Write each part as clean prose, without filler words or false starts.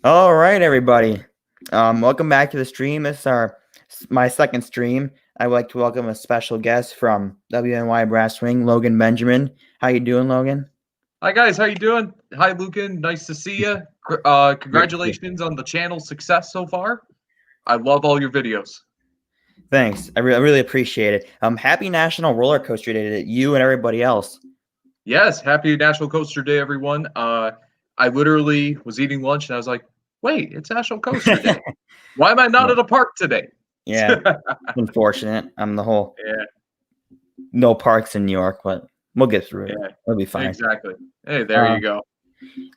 All right, everybody. Welcome back to the stream. This is my second stream. I would like to welcome a special guest from WNY Brass Ring, Logan Benjamin. How you doing, Logan? Hi guys, how you doing? Hi Lucan, nice to see you. Great. Congratulations on the channel's success so far. I love all your videos. Thanks. I really appreciate it. Happy National Roller Coaster Day to you and everybody else. Yes, happy National Coaster Day, everyone. I literally was eating lunch and I was like, wait, it's National Coaster Day. Why am I not Yeah, at a park today? yeah, unfortunate. I'm the whole Yeah, no parks in New York, but we'll get through it. yeah, It'll be fine. exactly. Hey, there Um, you go.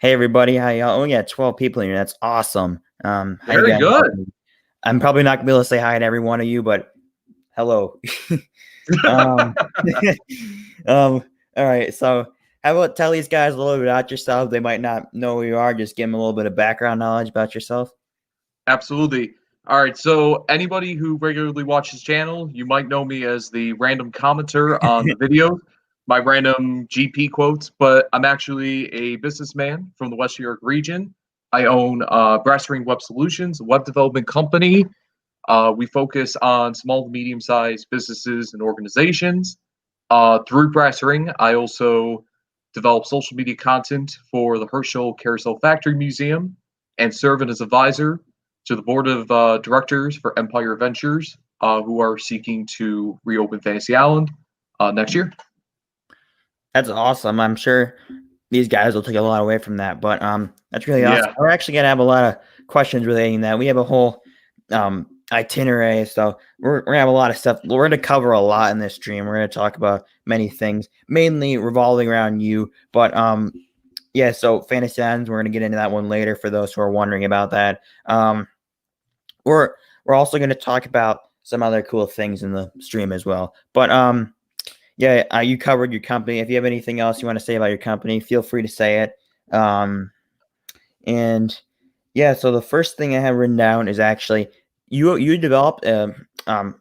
hey everybody, how y'all? Oh yeah, 12 people in here. That's awesome. How you Very guys good. doing? I'm probably not gonna be able to say hi to every one of you, but hello. um, all right. So, how about tell these guys a little bit about yourself? They might not know who you are. Just give them a little bit of background knowledge about yourself. Absolutely. All right, so anybody who regularly watches channel, you might know me as the random commenter on the video, my random GP quotes, but I'm actually a businessman from the West New York region. I own Brass Ring Web Solutions, a web development company. We focus on small to medium-sized businesses and organizations. Through Brass Ring, I also develop social media content for the Herschel Carousel Factory Museum and serve as advisor to the board of directors for Empire Ventures, who are seeking to reopen Fantasy Island next year. That's awesome. I'm sure these guys will take a lot away from that, but that's really awesome. Yeah, We're actually gonna have a lot of questions relating to that. We have a whole itinerary, so we're gonna have a lot of stuff. We're gonna cover a lot in this stream. We're gonna talk about many things, mainly revolving around you, but yeah, so Fantasy Islands, we're gonna get into that one later for those who are wondering about that. We're we're also gonna talk about some other cool things in the stream as well. But yeah, you covered your company. If you have anything else you want to say about your company, feel free to say it. Um, and yeah, so the first thing I have written down is actually you developed a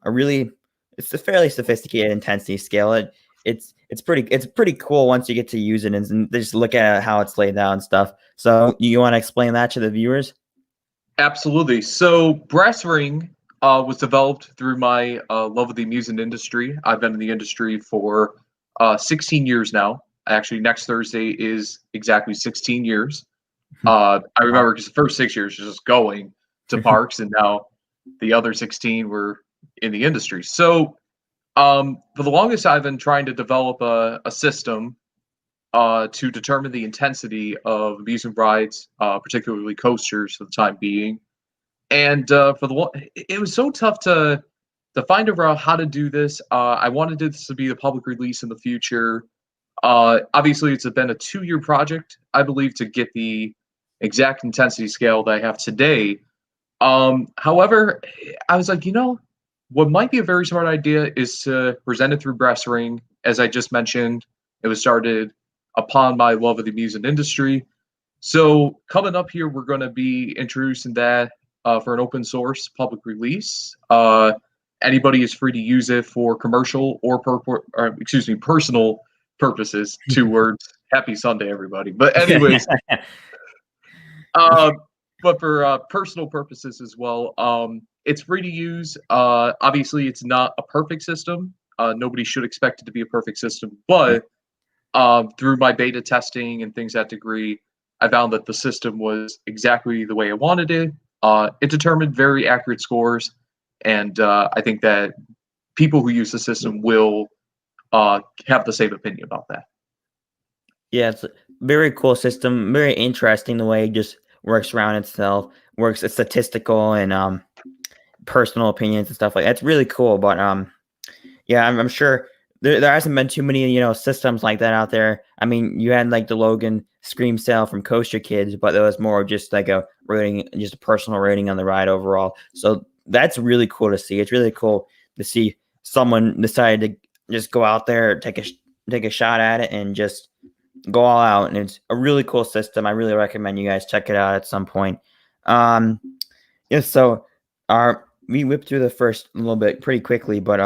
really it's a fairly sophisticated intensity scale. It's pretty cool once you get to use it and just look at how it's laid out and stuff. So you want to explain that to the viewers? absolutely. So Brass Ring was developed through my love of the amusement industry. I've been in the industry for 16 years now. Actually, next Thursday is exactly 16 years. I remember because the first 6 years was just going to parks, and now the other 16 were in the industry. So for the longest, I've been trying to develop a system to determine the intensity of amusement rides, particularly coasters, for the time being. And for the one, it was so tough to find out how to do this. I wanted this to be the public release in the future. Obviously, it's been a 2-year project, I believe, to get the exact intensity scale that I have today. However, I was like, what might be a very smart idea is to present it through Brass Ring. As I just mentioned, it was started upon my love of the amusement industry. So coming up here, we're going to be introducing that for an open source public release. Anybody is free to use it for commercial or personal purposes. 2 words. Happy Sunday, everybody. But anyways, uh, but for personal purposes as well, it's free to use. Obviously, it's not a perfect system. Nobody should expect it to be a perfect system, but through my beta testing and things that degree, I found that the system was exactly the way I wanted it. It determined very accurate scores, and I think that people who use the system will have the same opinion about that. Yeah, it's a very cool system. Very interesting the way it just works around itself. Works it's statistical and personal opinions and stuff like that. It's really cool. But yeah, I'm sure there hasn't been too many systems like that out there. I mean, you had like the Logan Scream Sale from Coaster Kids, but there was more just like a rating, just a personal rating on the ride overall. So that's really cool to see. It's really cool to see someone decided to just go out there, take a shot at it, and just go all out. And it's a really cool system. I really recommend you guys check it out at some point. Um, yeah, so we whipped through the first little bit pretty quickly, but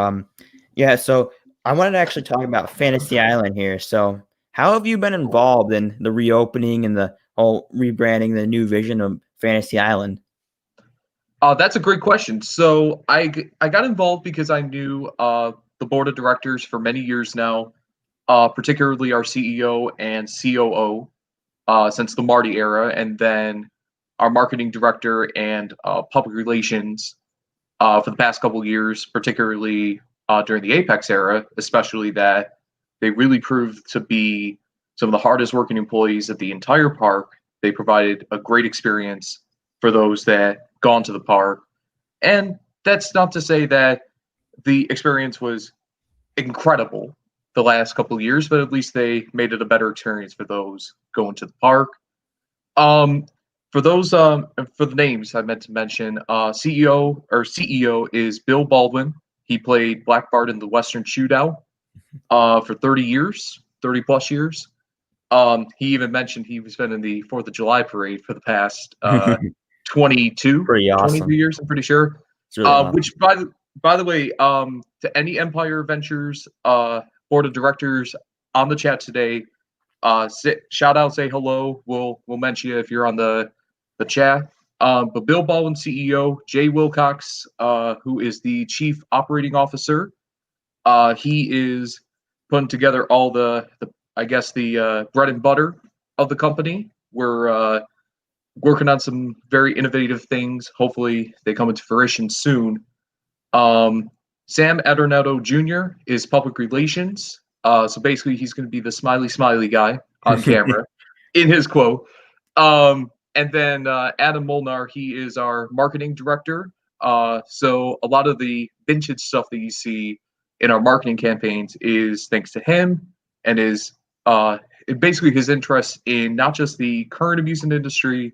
yeah, so I wanted to actually talk about Fantasy Island here. So how have you been involved in the reopening and the whole rebranding, the new vision of Fantasy Island? That's a great question. So I got involved because I knew the board of directors for many years now, particularly our CEO and COO since the Marty era, and then our marketing director and public relations for the past couple of years, particularly during the Apex era, especially that they really proved to be some of the hardest working employees at the entire park. They provided a great experience for those that gone to the park. And that's not to say that the experience was incredible the last couple of years, but at least they made it a better experience for those going to the park. Um, for those for the names I meant to mention, CEO is Bill Baldwin. He played Black Bart in the Western Shootout for 30 years, 30 plus years. He even mentioned he was been in the 4th of July parade for the past 22, Pretty 22 awesome. years, I'm pretty sure. It's really awesome. Which by the way, to any Empire Ventures board of directors on the chat today, shout out, say hello. We'll mention you if you're on the chat. But Bill Baldwin, CEO, Jay Wilcox, who is the Chief Operating Officer, he is putting together all the I guess the bread and butter of the company. We're working on some very innovative things. Hopefully, they come into fruition soon. Sam Adornetto Jr. is public relations. So basically, he's going to be the smiley guy on camera in his quote. And then Adam Molnar, he is our marketing director. So a lot of the vintage stuff that you see in our marketing campaigns is thanks to him and is basically his interest in not just the current amusement industry,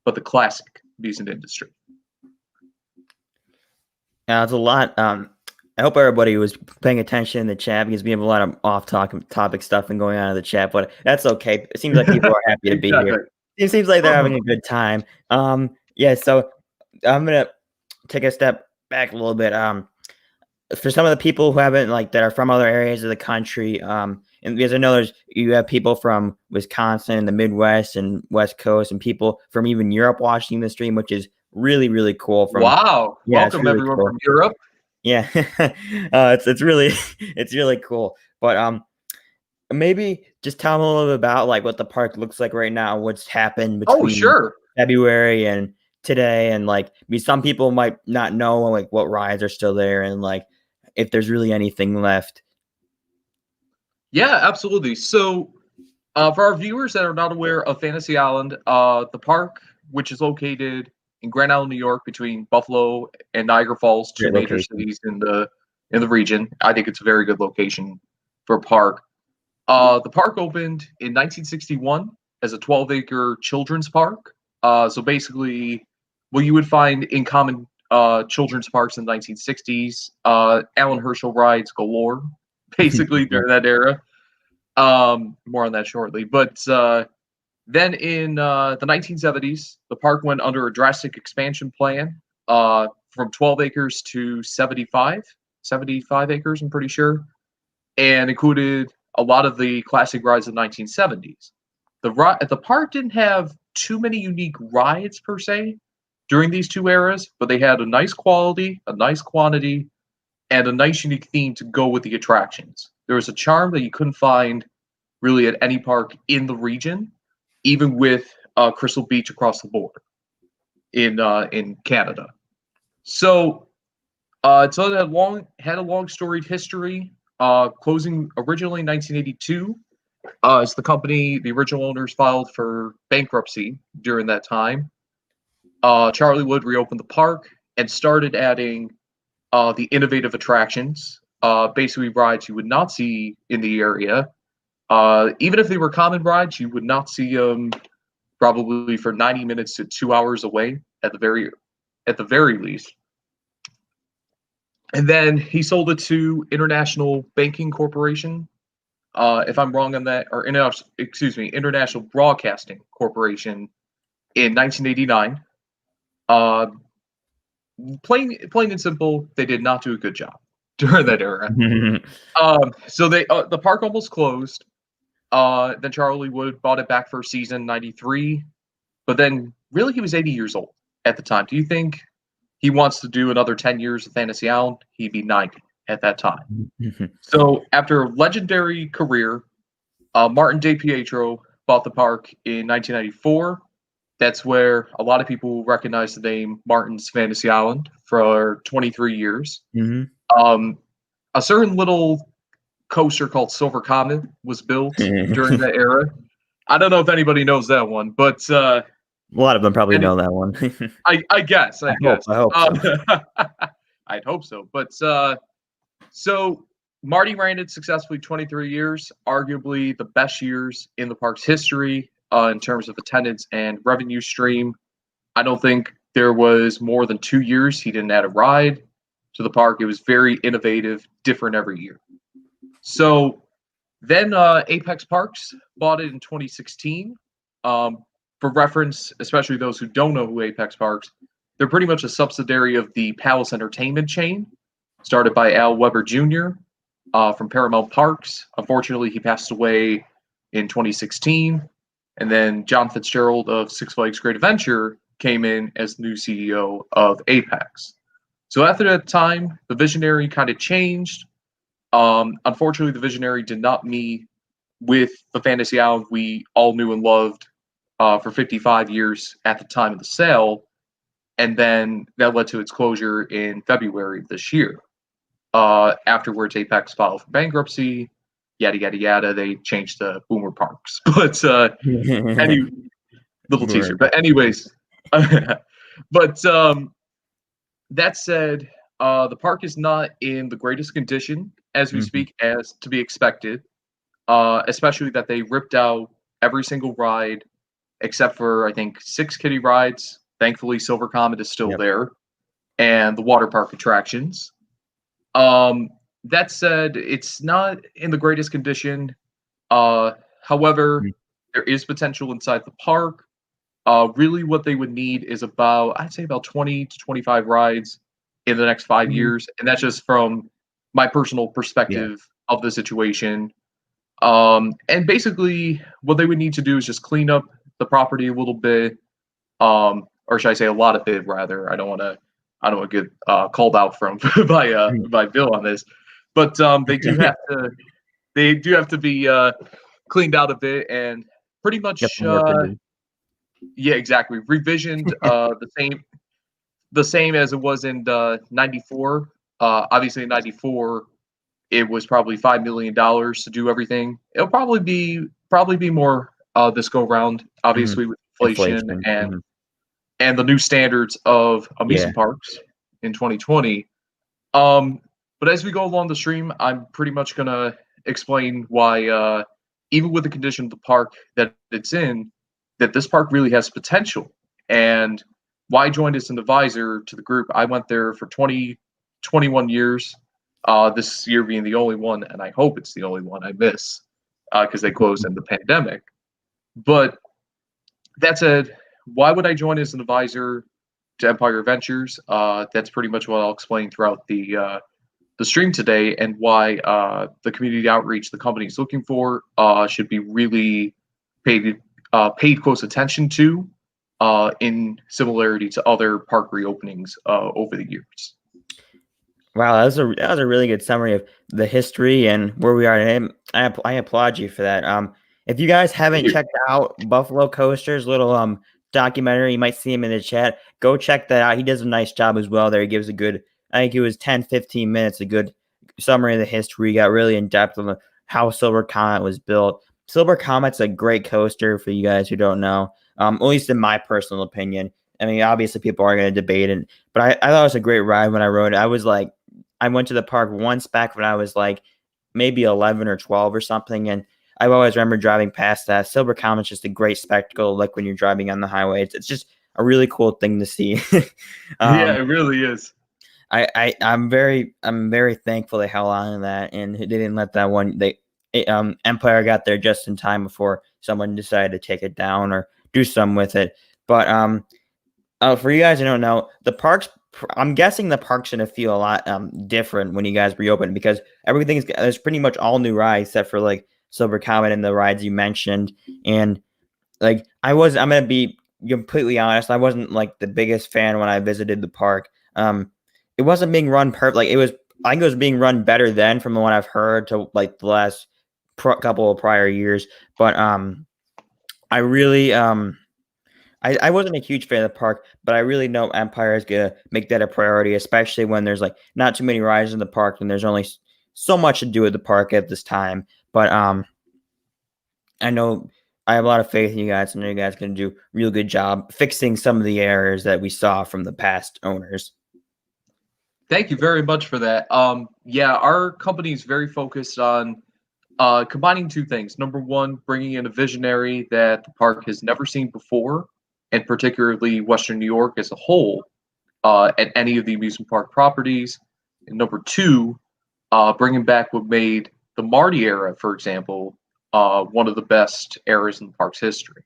but the classic amusement industry. It's a lot. I hope everybody was paying attention in the chat because we have a lot of off-topic stuff and going on in the chat, but that's okay. It seems like people are happy to be here. It seems like they're having a good time. Yeah, so I'm gonna take a step back a little bit. For some of the people who haven't that are from other areas of the country, and because I know you have people from Wisconsin, the Midwest, and West Coast, and people from even Europe watching the stream, which is really, really cool. Wow! Yeah, welcome really everyone cool. From Europe. Yeah, it's really cool. But maybe just tell them a little bit about what the park looks like right now, what's happened between February and today, and because some people might not know what rides are still there and if there's really anything left. Yeah, absolutely. So for our viewers that are not aware of Fantasy Island, the park, which is located in Grand Island, New York, between Buffalo and Niagara Falls, two major cities in the region. I think it's a very good location for a park. The park opened in 1961 as a 12-acre children's park. So basically, what you would find in common children's parks in the 1960s, Alan Herschel rides galore, basically during that era. More on that shortly. But then in the 1970s, the park went under a drastic expansion plan from 12 acres to 75 acres, I'm pretty sure, and included a lot of the classic rides of the 1970s. The park didn't have too many unique rides per se during these two eras, but they had a nice quality, a nice quantity, and a nice unique theme to go with the attractions. There was a charm that you couldn't find really at any park in the region, even with Crystal Beach across the border in Canada. So it had a long storied history. Closing originally in 1982, as the original owners filed for bankruptcy during that time. Charlie Wood reopened the park and started adding the innovative attractions, basically rides you would not see in the area. Even if they were common rides, you would not see them probably for 90 minutes to 2 hours away at the very least. And then he sold it to International Banking Corporation, if I'm wrong on that, or International Broadcasting Corporation in 1989. Plain and simple, they did not do a good job during that era. So the park almost closed. Then Charlie Wood bought it back for a season, 93. But then, really, he was 80 years old at the time. Do you think he wants to do another 10 years of Fantasy Island? He'd be 90 at that time. So, after a legendary career, Martin DePietro bought the park in 1994. That's where a lot of people recognize the name Martin's Fantasy Island for 23 years. A certain little coaster called Silver Comet was built during that era. I don't know if anybody knows that one, but A lot of them probably know that one. I guess. I guess. I hope so. I'd hope so. But so Marty ran it successfully 23 years, arguably the best years in the park's history in terms of attendance and revenue stream. I don't think there was more than 2 years he didn't add a ride to the park. It was very innovative, different every year. So then Apex Parks bought it in 2016. For reference, especially those who don't know who Apex Parks, they're pretty much a subsidiary of the Palace Entertainment chain, started by Al Weber Jr. From Paramount Parks. Unfortunately, he passed away in 2016. And then John Fitzgerald of Six Flags Great Adventure came in as new CEO of Apex. So after that time, the visionary kind of changed. Unfortunately, the visionary did not meet with the Fantasy Island we all knew and loved for 55 years at the time of the sale. And then that led to its closure in February of this year. Afterwards, Apex filed for bankruptcy, yada, yada, yada. They changed to Boomer Parks. But little teaser. But anyways, but that said, the park is not in the greatest condition as we speak, as to be expected, especially that they ripped out every single ride except for, I think, 6 kiddie rides. Thankfully, Silver Comet is still there, and the water park attractions. That said, it's not in the greatest condition. However, there is potential inside the park. Really, what they would need is I'd say about 20 to 25 rides in the next 5 years, and that's just from my personal perspective of the situation. And basically, what they would need to do is just clean up the property a little bit, or should I say a lot of bit rather. I don't want to get called out from by Bill on this, but they do have to be cleaned out a bit and pretty much exactly revisioned the same as it was in 94. Obviously in 94 it was probably $5 million to do everything. It'll probably be more this go round, obviously with inflation and the new standards of amusement parks in 2020. But as we go along the stream, I'm pretty much gonna explain why, even with the condition of the park that it's in, that this park really has potential, and why I joined as an advisor to the group. I went there for 21 years. This year being the only one, and I hope it's the only one I miss because they closed in the pandemic. But that said, why would I join as an advisor to Empire Ventures? That's pretty much what I'll explain throughout the stream today, and why the community outreach the company is looking for should be really paid close attention to, in similarity to other park reopenings over the years. Wow, that was a really good summary of the history and where we are today. I applaud you for that. If you guys haven't checked out Buffalo Coaster's little documentary, you might see him in the chat. Go check that out. He does a nice job as well there. He gives a good, I think it was 10-15 minutes, a good summary of the history. He got really in depth on how Silver Comet was built. Silver Comet's a great coaster for you guys who don't know, at least in my personal opinion. I mean, obviously people are going to debate it, but I thought it was a great ride when I rode it. I went to the park once back when I was like maybe 11 or 12 or something, and I always remember driving past that. Silver Comet's just a great spectacle, like when you're driving on the highway. It's just a really cool thing to see. Yeah, it really is. I'm very thankful they held on to that, and they didn't let that one. Empire got there just in time before someone decided to take it down or do something with it. But for you guys who don't know, the parks, I'm guessing the park's going to feel a lot different when you guys reopen, because there's pretty much all new rides except for like super common in the rides you mentioned. And like I'm gonna be completely honest, I wasn't like the biggest fan when I visited the park. It wasn't being run perfect. Like I think it was being run better then from the one I've heard to like the last couple of prior years. But I really I wasn't a huge fan of the park, but I really know Empire is gonna make that a priority, especially when there's like not too many rides in the park and there's only so much to do at the park at this time. But I know I have a lot of faith in you guys. I know you guys can do a real good job fixing some of the errors that we saw from the past owners. Thank you very much for that. Yeah, our company is very focused on combining two things. Number one, bringing in a visionary that the park has never seen before, and particularly Western New York as a whole, at any of the amusement park properties. And number two, bringing back what made the Marty era, for example, one of the best eras in the park's history.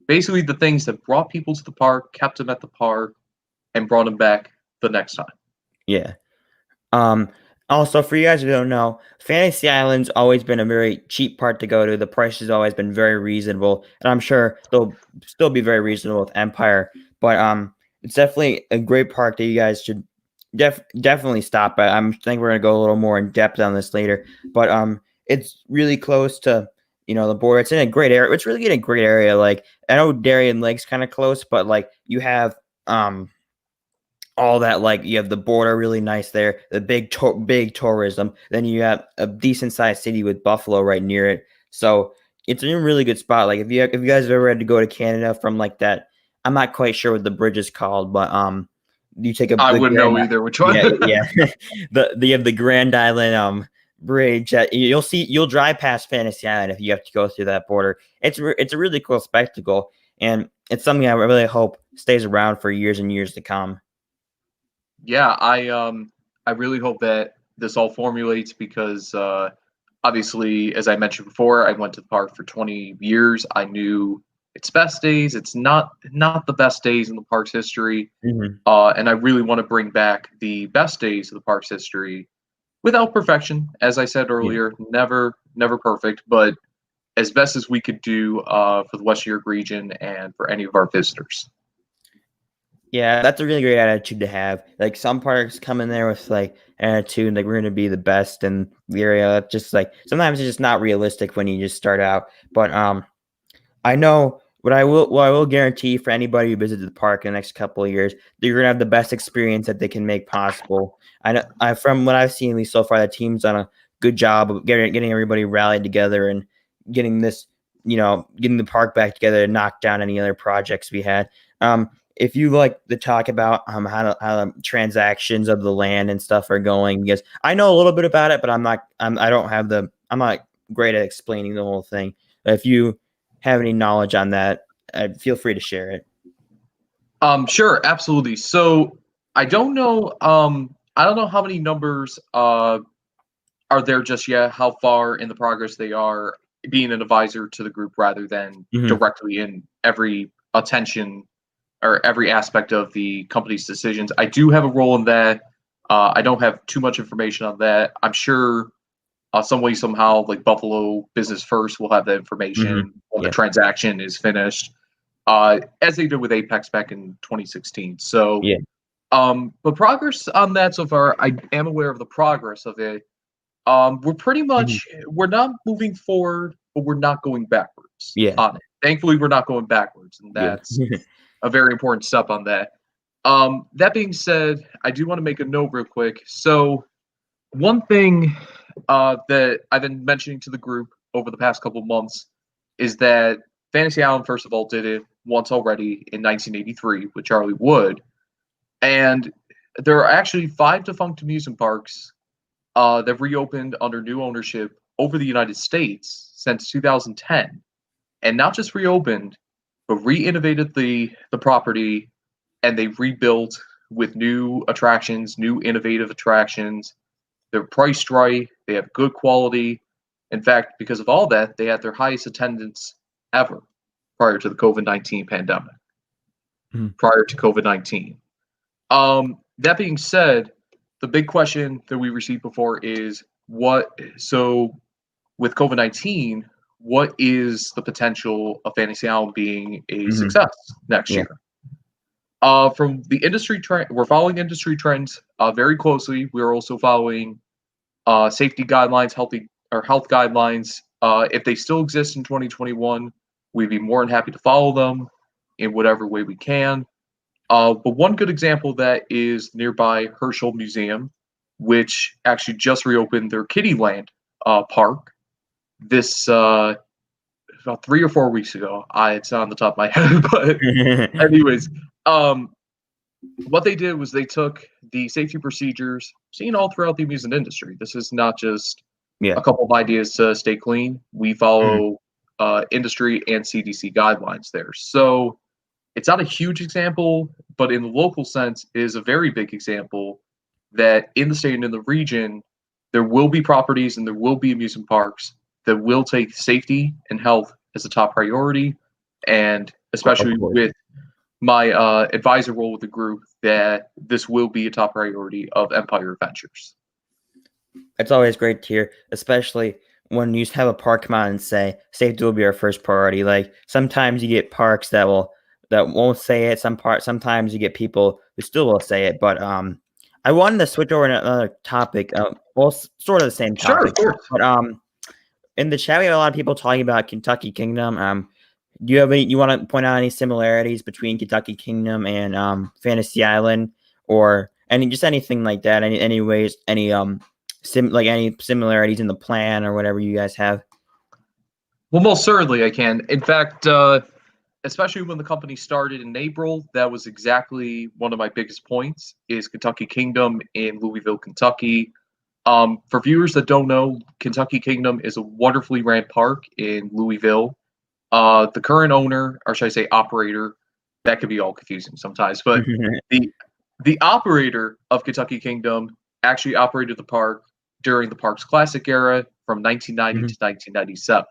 Basically, the things that brought people to the park, kept them at the park, and brought them back the next time. Yeah. Um, Also, for you guys who don't know, Fantasy Island's always been a very cheap park to go to. The price has always been very reasonable, and I'm sure they'll still be very reasonable with Empire. But it's definitely a great park that you guys should definitely stop at. I think we're gonna go a little more in depth on this later. But it's really close to the border. It's in a great area. It's really in a great area. Like I know Darien Lake's kind of close, but like you have all that, like you have the border really nice there, the big tourism, then you have a decent sized city with Buffalo right near it, so it's in a really good spot. Like if you guys have ever had to go to Canada from like that, I'm not quite sure what the bridge is called, but you take I the wouldn't know either which one. yeah you have the Grand Island bridge that you'll drive past Fantasy Island if you have to go through that border. It's a really cool spectacle, and it's something I really hope stays around for years and years to come. Yeah, I really hope that this all formulates because obviously, as I mentioned before, I went to the park for 20 years. I knew its best days. It's not the best days in the park's history, Mhm. and I really want to bring back the best days of the park's history without perfection. As I said Yeah. earlier, never perfect, but as best as we could do for the West New York region and for any of our visitors. Yeah, that's a really great attitude to have. Like some parks come in there with like attitude, like we're gonna be the best in the area. Just like sometimes it's just not realistic when you just start out. But I know what I will guarantee for anybody who visits the park in the next couple of years, that you're gonna have the best experience that they can make possible. I know from what I've seen at least so far, the team's done a good job of getting everybody rallied together and getting this, getting the park back together and knock down any other projects we had. If you like to talk about how the transactions of the land and stuff are going, because I know a little bit about it, but I'm not great at explaining the whole thing. If you have any knowledge on that, feel free to share it. Sure, absolutely. So I don't know. I don't know how many numbers are there just yet. How far in the progress they are being an advisor to the group rather than Mhm. directly in every attention or every aspect of the company's decisions. I do have a role in that. I don't have too much information on that. I'm sure some way somehow like Buffalo Business First will have that Mhm. information when the Yeah. transaction is finished, as they did with Apex back in 2016. So, Yeah. but progress on that so far, I am aware of the progress of it. We're pretty Mhm. much we're not moving forward, but we're not going backwards Yeah. on it. Thankfully, we're not going backwards, and Good. that's a very important step on that. That being said, I do want to make a note real quick. So, one thing that I've been mentioning to the group over the past couple months is that Fantasy Island, first of all, did it once already in 1983 with Charlie Wood. And there are actually 5 defunct amusement parks that reopened under new ownership over the United States since 2010. And not just reopened, but re-innovated the property, and they rebuilt with new attractions, new innovative attractions. They're priced right. They have good quality. In fact, because of all that, they had their highest attendance ever prior to the COVID-19 pandemic. Mhm. Prior to COVID-19. That being said, the big question that we received before is what. So with COVID-19, what is the potential of Fantasy Island being a Hmm. success next Yeah. year? From the industry trend, we're following industry trends very closely. We're also following safety guidelines, health guidelines. If they still exist in 2021, we'd be more than happy to follow them in whatever way we can. But one good example of that is nearby Herschel Museum, which actually just reopened their Kittyland park this about 3 or 4 weeks ago. It's not on the top of my head, but anyways, um, what they did was they took the safety procedures seen all throughout the amusement industry. This is not just Yeah. a couple of ideas to stay clean. We follow industry and CDC guidelines there. So it's not a huge example, but in the local sense, it is a very big example that in the state and in the region, there will be properties and there will be amusement parks that will take safety and health as a top priority. And especially Of course. with my advisor role with the group, that this will be a top priority of Empire Adventures. It's always great to hear, especially when you have a park come out and say safety will be our first priority. Like sometimes you get parks that won't say it. Sometimes you get people who still will say it. But I wanted to switch over to another topic. Well, sort of the same Sure, topic. of course. But in the chat we have a lot of people talking about Kentucky Kingdom. Do you have any? You want to point out any similarities between Kentucky Kingdom and Fantasy Island, or anything like that? Any ways? Any any similarities in the plan or whatever you guys have? Well, most certainly I can. In fact, especially when the company started in April, that was exactly one of my biggest points is Kentucky Kingdom in Louisville, Kentucky. For viewers that don't know, Kentucky Kingdom is a wonderfully ran park in Louisville. The current owner, or should I say operator, that could be all confusing sometimes, but the the operator of Kentucky Kingdom actually operated the park during the park's classic era from 1990 to 1997.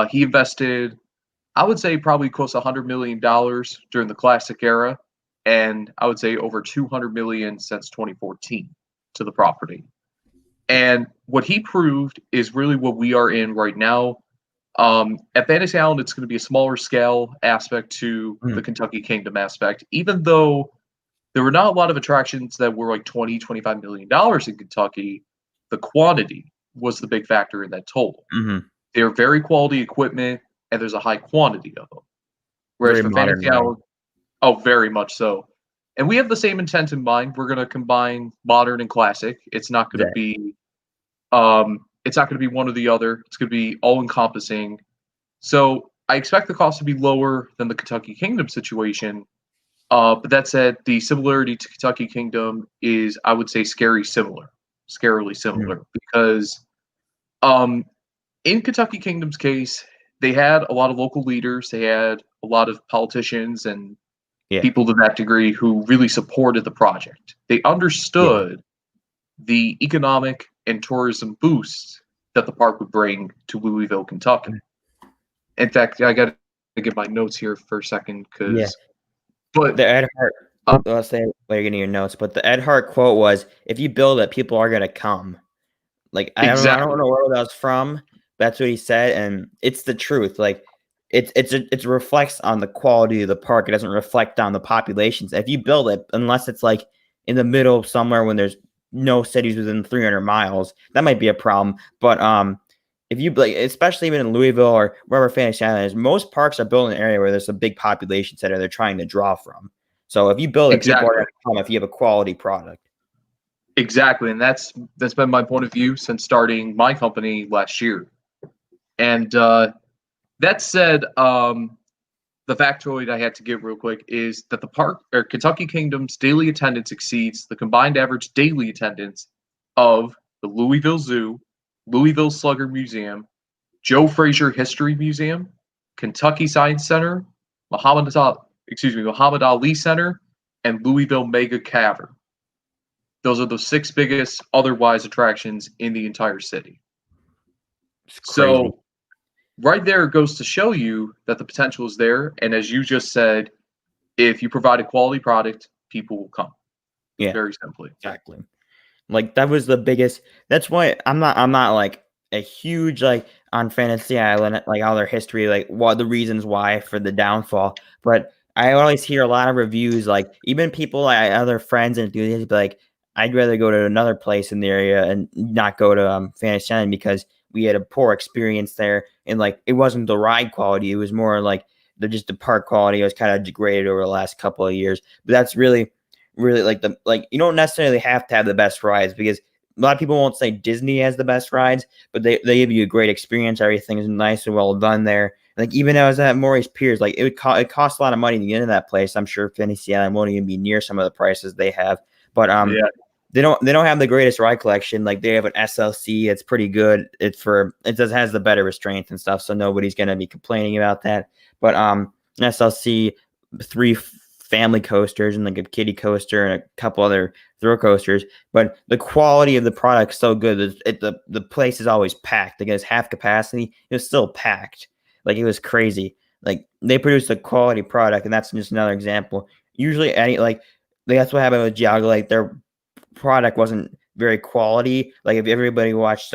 He invested, I would say, probably close to $100 million during the classic era, and I would say over 200 million since 2014 to the property. And what he proved is really what we are in right now. At Fantasy Island, it's going to be a smaller scale aspect to the Kentucky Kingdom aspect, even though there were not a lot of attractions that were like $20, $25 million in Kentucky. The quantity was the big factor in that total. They're very quality equipment, and there's a high quantity of them. Whereas Very for modern, Fantasy right? Island, oh, very much so. And we have the same intent in mind. We're going to combine modern and classic. It's not going to be one or the other. It's going to be all encompassing. So I expect the cost to be lower than the Kentucky Kingdom situation. But that said, the similarity to Kentucky Kingdom is, I would say, scarily similar, because in Kentucky Kingdom's case, they had a lot of local leaders, they had a lot of politicians and Yeah. people to that degree who really supported the project. They understood the economic and tourism boost that the park would bring to Louisville, Kentucky. In fact, I got to get my notes here for a second because. But the Ed Hart. Let's say while you're getting your notes, but the Ed Hart quote was, "If you build it, people are gonna come." Like I don't know where that was from. But that's what he said, and it's the truth. Like it reflects on the quality of the park. It doesn't reflect on the populations. If you build it, unless it's like in the middle of somewhere when there's no cities within 300 miles, that might be a problem. But if you like, especially even in Louisville or wherever Fantasy Island is, most parks are built in an area where there's a big population center they're trying to draw from. So if you build it, people are going to come if you have a quality product. Exactly, and that's been my point of view since starting my company last year. And that said, the factoid I had to give real quick is that the park or Kentucky Kingdom's daily attendance exceeds the combined average daily attendance of the Louisville Zoo, Louisville Slugger Museum, Joe Frazier History Museum, Kentucky Science Center, Muhammad Ali Center, and Louisville Mega Cavern. Those are the 6 biggest otherwise attractions in the entire city. So right there it goes to show you that the potential is there. And as you just said, if you provide a quality product, people will come. Yeah. Very simply. Exactly. Like that was the biggest. That's why I'm not like a huge like on Fantasy Island, like all their history, like what the reasons why for the downfall. But I always hear a lot of reviews, like even people, like other friends and enthusiasts, be like, I'd rather go to another place in the area and not go to Fantasy Island because we had a poor experience there, and like it wasn't the ride quality; it was more like the park quality was kind of degraded over the last couple of years. But that's really like you don't necessarily have to have the best rides because a lot of people won't say Disney has the best rides, but they give you a great experience. Everything is nice and well done there. Like even though I was at Maurice Piers, like it costs a lot of money to get into that place. I'm sure Fantasy Island won't even be near some of the prices they have. But Yeah. they don't have the greatest ride collection. Like they have an SLC, it's pretty good. Has the better restraints and stuff, so nobody's gonna be complaining about that. But SLC, three family coasters and like a kiddie coaster and a couple other throw coasters, but the quality of the product is so good. The place is always packed. Like it's half capacity, it was still packed. Like it was crazy. Like they produced a quality product, and that's just another example. Usually, that's what happened with Giago. Like their product wasn't very quality. Like if everybody watched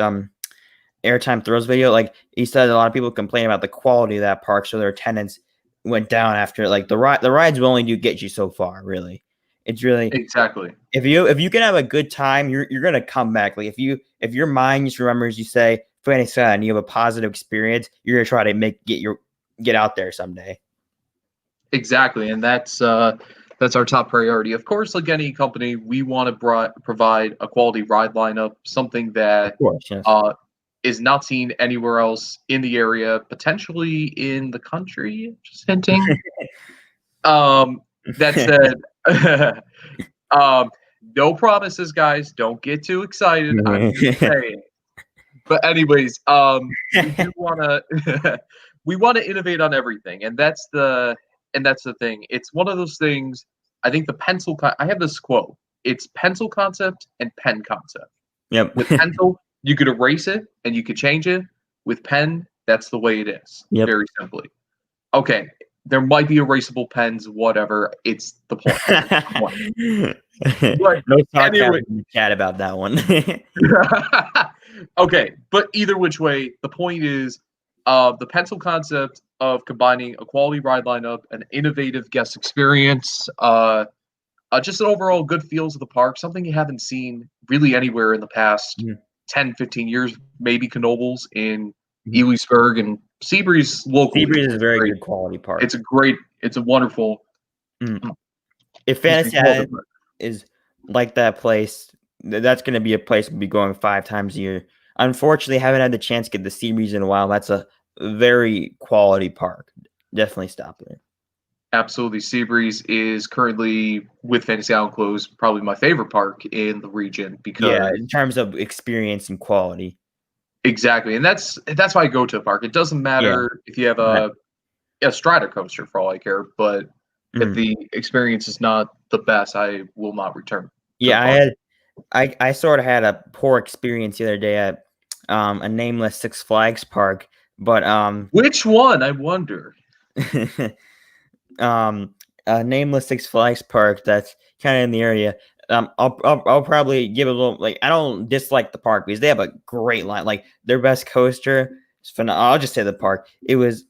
Airtime Thrills video, like he said, a lot of people complain about the quality of that park, so their attendance went down after. Like the rides will only do get you so far. Really, it's really Exactly. if you can have a good time, you're gonna come back. Like if your mind just remembers you say Fantasy Island, you have a positive experience, you're gonna try to get out there someday. Exactly, and that's our top priority. Of course, like any company, we want to provide a quality ride lineup, something Of that course, yes. is not seen anywhere else in the area, potentially in the country. Just hinting. That said, no promises, guys. Don't get too excited. I'm just saying. But anyways, we do want to we want to innovate on everything, and that's the thing. It's one of those things. I think the pencil. I have this quote. It's pencil concept and pen concept. Yep. With pencil, you could erase it and you could change it. With pen, that's the way it is. Yep. Very simply. Okay, there might be erasable pens, whatever. It's the point. But No sarcasm anyway. in the chat about that one. Okay, but either which way, the point is the pencil concept of combining a quality ride lineup, an innovative guest experience, just an overall good feels of the park, something you haven't seen really anywhere in the past 10, 15 years, maybe Knoebels in Ely'sburg and Seabreeze locally. Seabreeze is a very good quality park. It's a wonderful. If Fantasy Island is like that place, that's going to be a place we'll be going 5 times a year. Unfortunately, haven't had the chance to get the Seabreeze in a while. That's a very quality park. Definitely stop there. Absolutely. Seabreeze is currently, with Fantasy Island closed, probably my favorite park in the region because in terms of experience and quality. Exactly. And that's why I go to a park. It doesn't matter if you have a strata coaster for all I care, but if the experience is not the best, I will not return. Yeah, I sort of had a poor experience the other day at a nameless Six Flags park, but which one? I wonder. A nameless Six Flags park that's kind of in the area. I'll probably give a little, like, I don't dislike the park because they have a great line. Like their best coaster is phenomenal. I'll just say the park. It was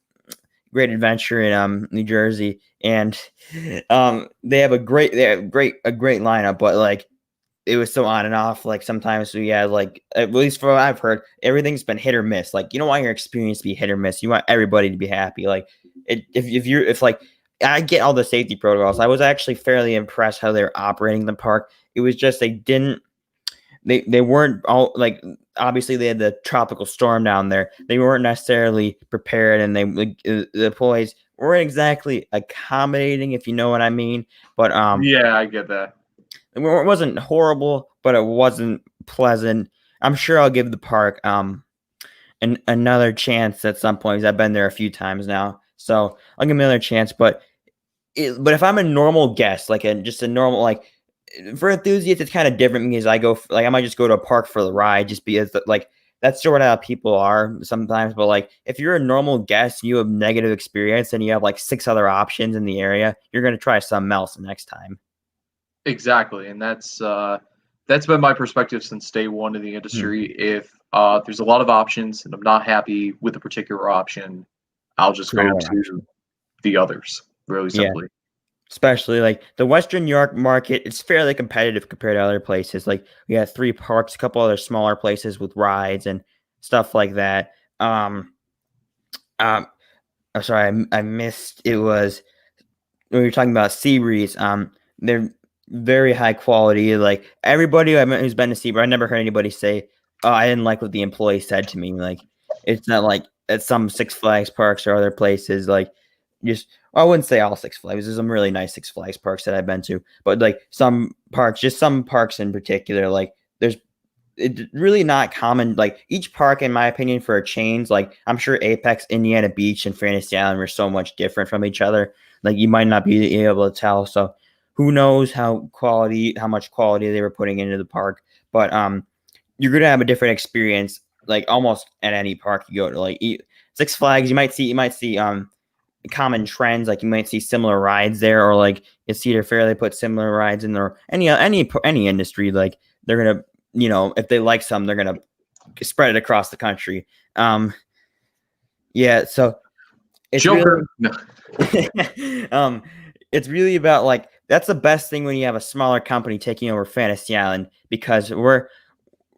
Great Adventure in New Jersey, and they have a great lineup, but like it was so on and off. Like sometimes we had, like, at least from what I've heard, everything's been hit or miss. Like you don't want your experience to be hit or miss. You want everybody to be happy. Like if like I get all the safety protocols. I was actually fairly impressed how they're operating the park. It was just they weren't all, like, obviously they had the tropical storm down there. They weren't necessarily prepared, and the employees weren't exactly accommodating, if you know what I mean. But yeah, I get that. It wasn't horrible, but it wasn't pleasant. I'm sure I'll give the park another chance at some point, because I've been there a few times now. So I'll give them another chance. But if I'm a normal guest, like just a normal, like, for enthusiasts, it's kind of different because I might just go to a park for the ride, just because like that's sort of how people are sometimes. But like if you're a normal guest, you have negative experience, and you have like 6 other options in the area, you're gonna try something else next time. Exactly, and that's been my perspective since day one in the industry. If there's a lot of options, and I'm not happy with a particular option, I'll just To the go one to option. the others, really Yeah. simply. Especially like the Western New York market, it's fairly competitive compared to other places. Like we have three parks, a couple other smaller places with rides and stuff like that. Um, I'm sorry, I missed. It was when we were talking about Seabreeze. They're very high quality. Like everybody I met who's been to Seabreeze, I never heard anybody say, "Oh, I didn't like what the employee said to me." Like it's not like at some Six Flags parks or other places. Like just well, I wouldn't say all Six Flags. There's some really nice Six Flags parks that I've been to, but like some parks, just some parks in particular, like there's it's really not common. Like each park, in my opinion, for chains, like I'm sure Apex, Indiana Beach, and Fantasy Island were so much different from each other. Like you might not be able to tell. So who knows how much quality they were putting into the park. But you're gonna have a different experience, like almost at any park you go to. Like Six Flags, you might see common trends. Like you might see similar rides there, or like at Cedar Fair they put similar rides in there. Any industry, like they're gonna if they like some, they're gonna spread it across the country. Yeah, so it's really Joker. No. it's really about like that's the best thing when you have a smaller company taking over Fantasy Island because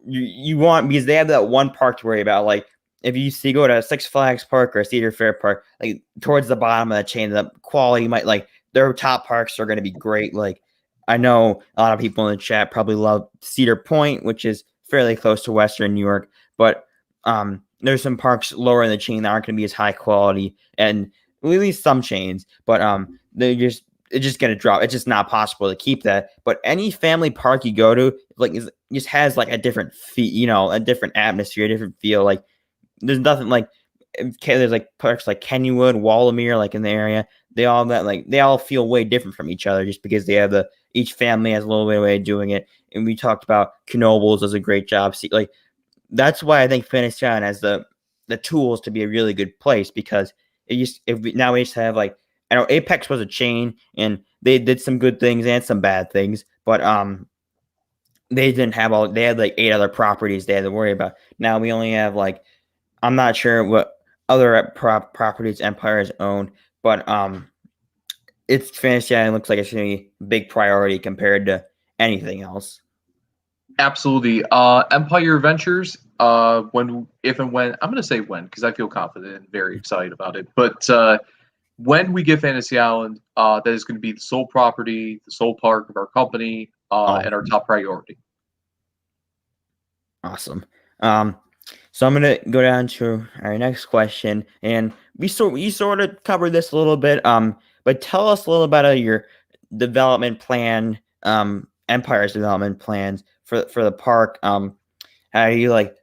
you want because they have that one park to worry about. Like if you see go to Six Flags Park or Cedar Fair Park, like towards the bottom of the chain, the quality might like their top parks are going to be great. Like I know a lot of people in the chat probably love Cedar Point, which is fairly close to Western New York, but there's some parks lower in the chain that aren't going to be as high quality, and at least some chains, but it's just going to drop. It's just not possible to keep that. But any family park you go to, like, just has like a different feel, a different atmosphere, a different feel. Like, there's nothing like there's like parks like Kennywood, Wallamere, like in the area. They all feel way different from each other just because they have each family has a little bit of way of doing it. And we talked about Knoebels does a great job. See, like that's why I think Fantasy Island has the tools to be a really good place because now we just have like I know Apex was a chain and they did some good things and some bad things, but they didn't have they had like 8 other properties they had to worry about. Now we only have like I'm not sure what other properties Empire's own, but it's Fantasy Island looks like it's gonna be a big priority compared to anything else. Absolutely. Empire Ventures, if and when, I'm going to say when, because I feel confident and very excited about it. But when we get Fantasy Island, that is going to be the sole property, the sole park of our company, and our top priority. Awesome. So I'm gonna go down to our next question, and we sort of covered this a little bit. But tell us a little about your development plan, Empire's development plans for the park. How do you like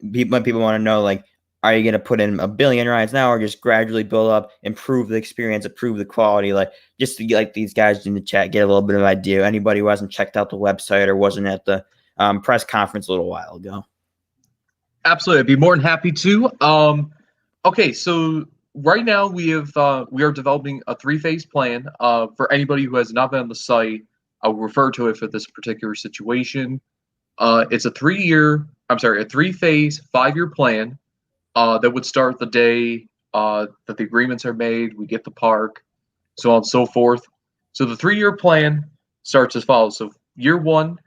when people want to know like, are you gonna put in a billion rides now, or just gradually build up, improve the experience, improve the quality, like just to get like these guys in the chat get a little bit of idea. Anybody who hasn't checked out the website or wasn't at the press conference a little while ago. Absolutely, I'd be more than happy to. Okay, so right now we are developing a 3-phase plan. For anybody who has not been on the site, I'll refer to it for this particular situation. It's a 3-phase, 5-year plan that would start the day that the agreements are made. We get the park, so on and so forth. So the 3-year plan starts as follows. So year one,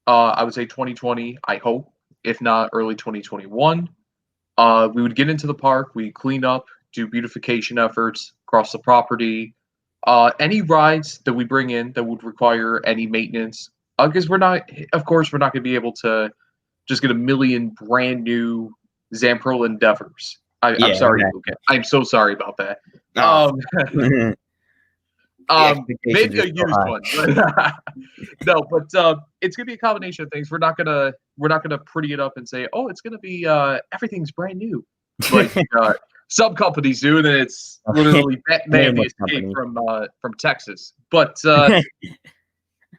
I would say 2020. I hope. If not, early 2021. We would get into the park, we clean up, do beautification efforts across the property. Any rides that we bring in that would require any maintenance, because of course, we're not going to be able to just get a million brand new Zamperl Endeavors. I'm sorry, Logan. I'm so sorry about that. Maybe a used one. No, but it's gonna be a combination of things. We're not gonna pretty it up and say, oh, it's gonna be everything's brand new, like some companies do, and then it's literally Batman the Escape from Texas. But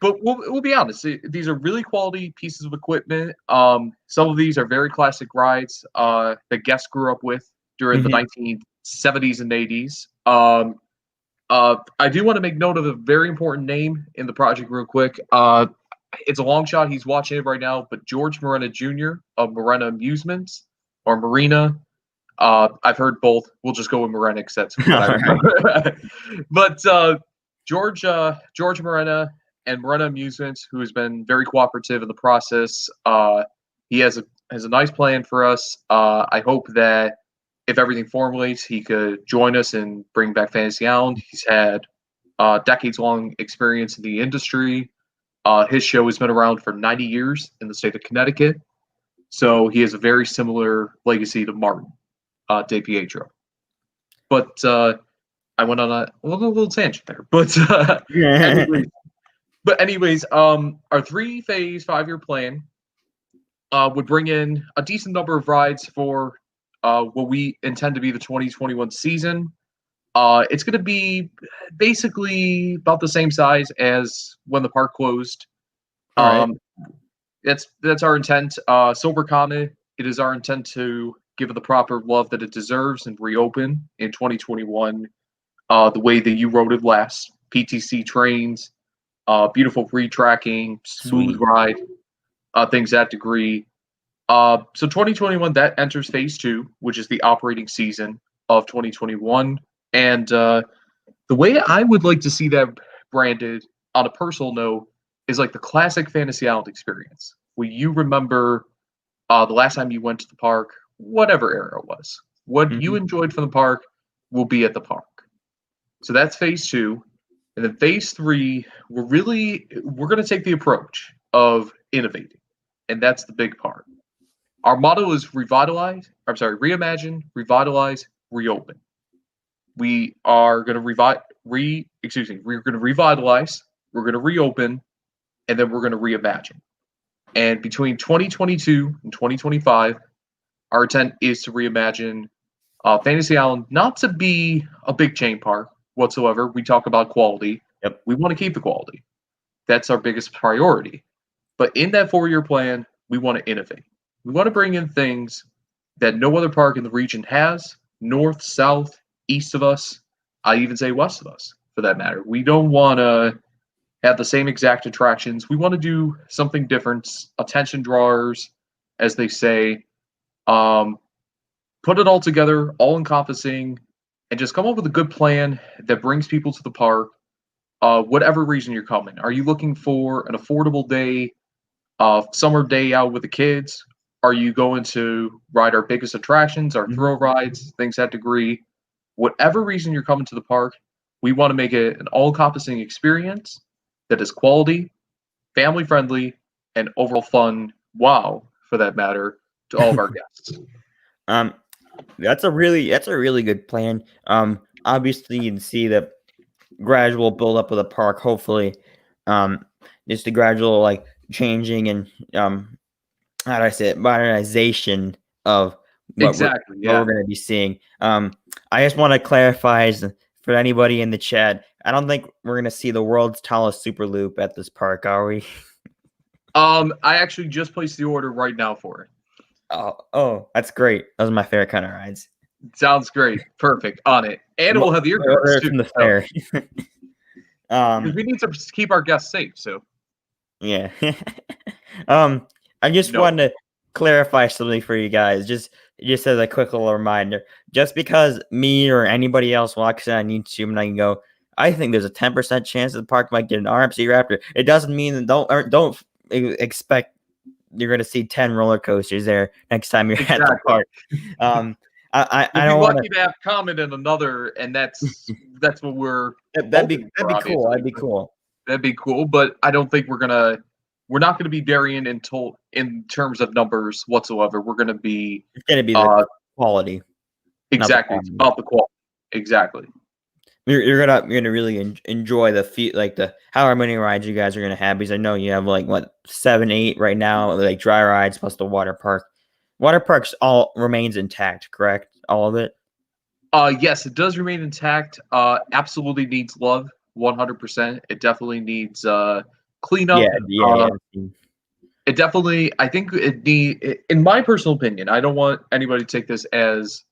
we'll be honest, these are really quality pieces of equipment. Some of these are very classic rides that guests grew up with during the 1970s and 80s. I do want to make note of a very important name in the project real quick. it's a long shot. He's watching it right now. But George Morena Jr. of Morena Amusements or Marina. I've heard both. We'll just go with Morena because that's what I remember. But George Morena and Morena Amusements, who has been very cooperative in the process, he has a nice plan for us. I hope that if everything formulates, he could join us and bring back Fantasy Island. He's had decades-long experience in the industry. His show has been around for 90 years in the state of Connecticut, so he has a very similar legacy to Martin DePietro. But I went on a little tangent there. But anyways, our 3-phase 5-year plan would bring in a decent number of rides for what we intend to be the 2021 season. It's going to be basically about the same size as when the park closed. All right. That's our intent. Silver Comet, it is our intent to give it the proper love that it deserves and reopen in 2021 the way that you rode it last. PTC trains, beautiful retracking, smooth Sweet. ride, things that degree. So 2021, that enters phase 2, which is the operating season of 2021. And the way I would like to see that branded on a personal note is like the classic Fantasy Island experience, where you remember the last time you went to the park, whatever era it was. What you enjoyed from the park will be at the park. So that's phase 2. And then phase 3, we're going to take the approach of innovating. And that's the big part. Our motto is reimagine, revitalize, reopen. We are going to revitalize, we're going to reopen, and then we're going to reimagine. And between 2022 and 2025, our intent is to reimagine Fantasy Island, not to be a big chain park whatsoever. We talk about quality. Yep. We want to keep the quality. That's our biggest priority. But in that 4-year plan, we want to innovate. We want to bring in things that no other park in the region has, north, south, east of us, I even say west of us, for that matter. We don't want to have the same exact attractions. We want to do something different, attention drawers, as they say. Put it all together, all encompassing, and just come up with a good plan that brings people to the park. Whatever reason you're coming. Are you looking for an affordable day, summer day out with the kids? Are you going to ride our biggest attractions, our thrill rides, things that degree? Whatever reason you're coming to the park, we want to make it an all-encompassing experience that is quality, family-friendly, and overall fun, wow, for that matter, to all of our guests. That's a really good plan. Obviously you can see the gradual build up of the park, hopefully. Just the gradual like changing and how do I say it, modernization of what what we're going to be seeing. I just want to clarify for anybody in the chat, I don't think we're going to see the world's tallest super loop at this park, are we? I actually just placed the order right now for it. Oh, that's great. Those are my favorite kind of rides. Sounds great. Perfect. On it. And we'll have the ear guards too. From the fair. Because we need to keep our guests safe, so. Yeah. I just wanted to clarify something for you guys. Just as a quick little reminder. Just because me or anybody else watches it on YouTube and I can go, I think there's a 10% chance that the park might get an RMC Raptor. It doesn't mean that don't expect you're going to see 10 roller coasters there next time you're at the park. I don't want to have comment in another, and that's what we're. That'd be cool. That'd be cool. That'd be cool, but I don't think we're not gonna be varying in terms of numbers whatsoever. We're gonna be. It's gonna be the quality. Exactly, it's about the quality. Exactly. You're gonna really enjoy the like the however many rides you guys are gonna have, because I know you have like 7, 8 right now, like dry rides plus the water park. Water parks all remains intact, correct? All of it. Yes, it does remain intact. Absolutely needs love, 100%. It definitely needs cleanup. Yeah. It definitely. I think in my personal opinion, I don't want anybody to take this as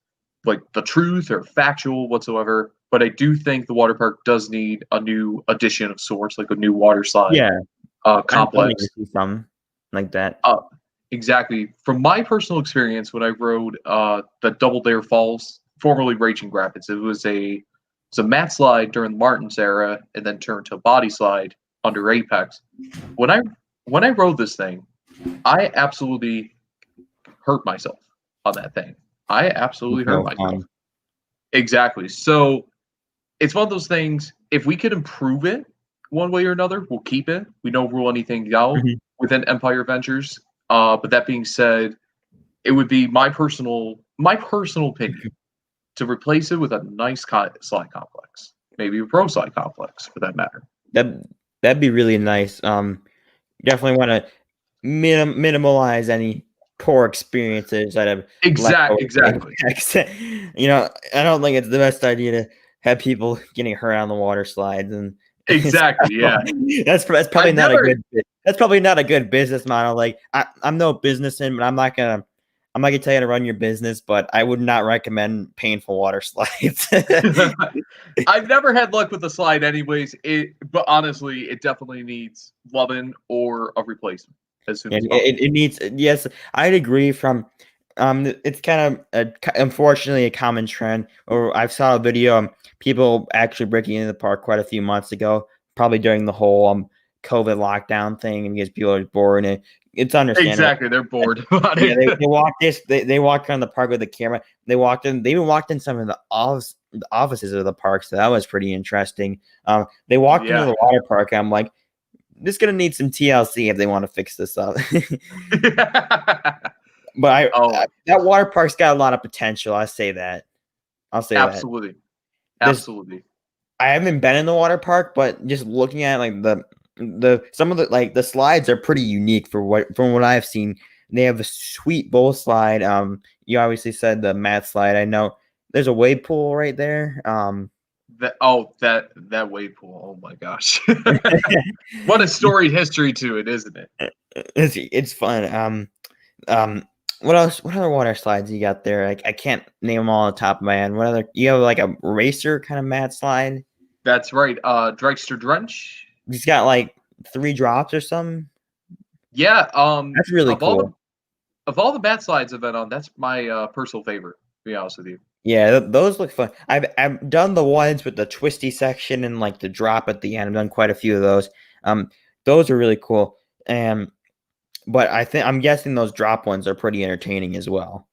like the truth or factual whatsoever, but I do think the water park does need a new addition of sorts, like a new water slide. Yeah. I'm planning to complex. see some like that. Uh, exactly. From my personal experience, when I rode the Double Dare Falls, formerly Raging Rapids, it's a mat slide during the Martins era, and then turned to a body slide under Apex. When I when I rode this thing, I absolutely hurt myself on that thing. I absolutely It's hurt no myself. fun. Exactly. So it's one of those things. If we could improve it one way or another, we'll keep it. We don't rule anything out Mhm. within Empire Ventures. But that being said, it would be my personal opinion to replace it with a nice slide complex, maybe a pro slide complex for that matter. That that'd be really nice. Definitely want to minimalize any poor experiences that have left over Exactly. Apex. I don't think it's the best idea to have people getting hurt on the water slides, and Exactly. Yeah. that's probably I've not a never. good that's probably not a good business model. Like I'm no businessman, but I'm not gonna tell you to run your business, but I would not recommend painful water slides. I've never had luck with the slide, anyways. But honestly, it definitely needs loving or a replacement as soon And as possible. it needs yes, I'd agree from it's kind of unfortunately a common trend. Or I saw a video people actually breaking into the park quite a few months ago, probably during the whole COVID lockdown thing because people are bored and it's understandable. Exactly, they're bored about Yeah, it. they walked around the park with the camera. They even walked in some of the offices of the park, so that was pretty interesting. They walked into Yeah. the water park. I'm like, this is gonna need some TLC if they want to fix this up. But Oh, that water park's got a lot of potential. I say that. I'll say that. absolutely, This absolutely. I haven't been in the water park, but just looking at like the some of the like the slides are pretty unique from what I've seen. They have a sweet bowl slide. You obviously said the mat slide. I know there's a wave pool right there. That wave pool. Oh my gosh, what a storied history to it, isn't it? It's fun. Um, what else? What other water slides you got there? I can't name them all on the top of my head. What other? You have like a racer kind of mat slide. That's right. Dragster Drench. He's got like 3 drops or something. Yeah. That's really Of all the cool. bat slides I've been on, that's my personal favorite. To be honest with you. Yeah, those look fun. I've done the ones with the twisty section and like the drop at the end. I've done quite a few of those. Um, those are really cool. But I'm guessing those drop ones are pretty entertaining as well.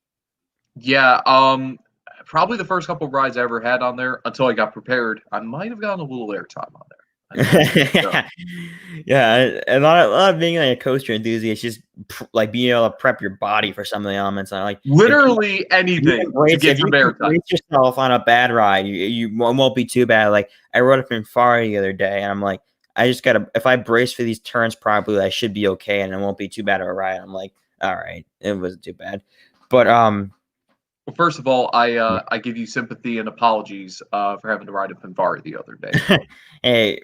Yeah. Probably the first couple rides I ever had on there until I got prepared. I might have gotten a little airtime on there. I might have. So. Yeah, a lot of being like a coaster enthusiast, just like being able to prep your body for some of the elements. And like Literally anything to get if some you can airtime. brace yourself on a bad ride, you won't be too bad. Like I rode up in Far the other day, and I'm like, I just gotta if I brace for these turns properly, I should be okay, and it won't be too bad of a ride. I'm like, all right, it wasn't too bad, but Well, first of all, I give you sympathy and apologies for having to ride a Pinvari the other day. hey,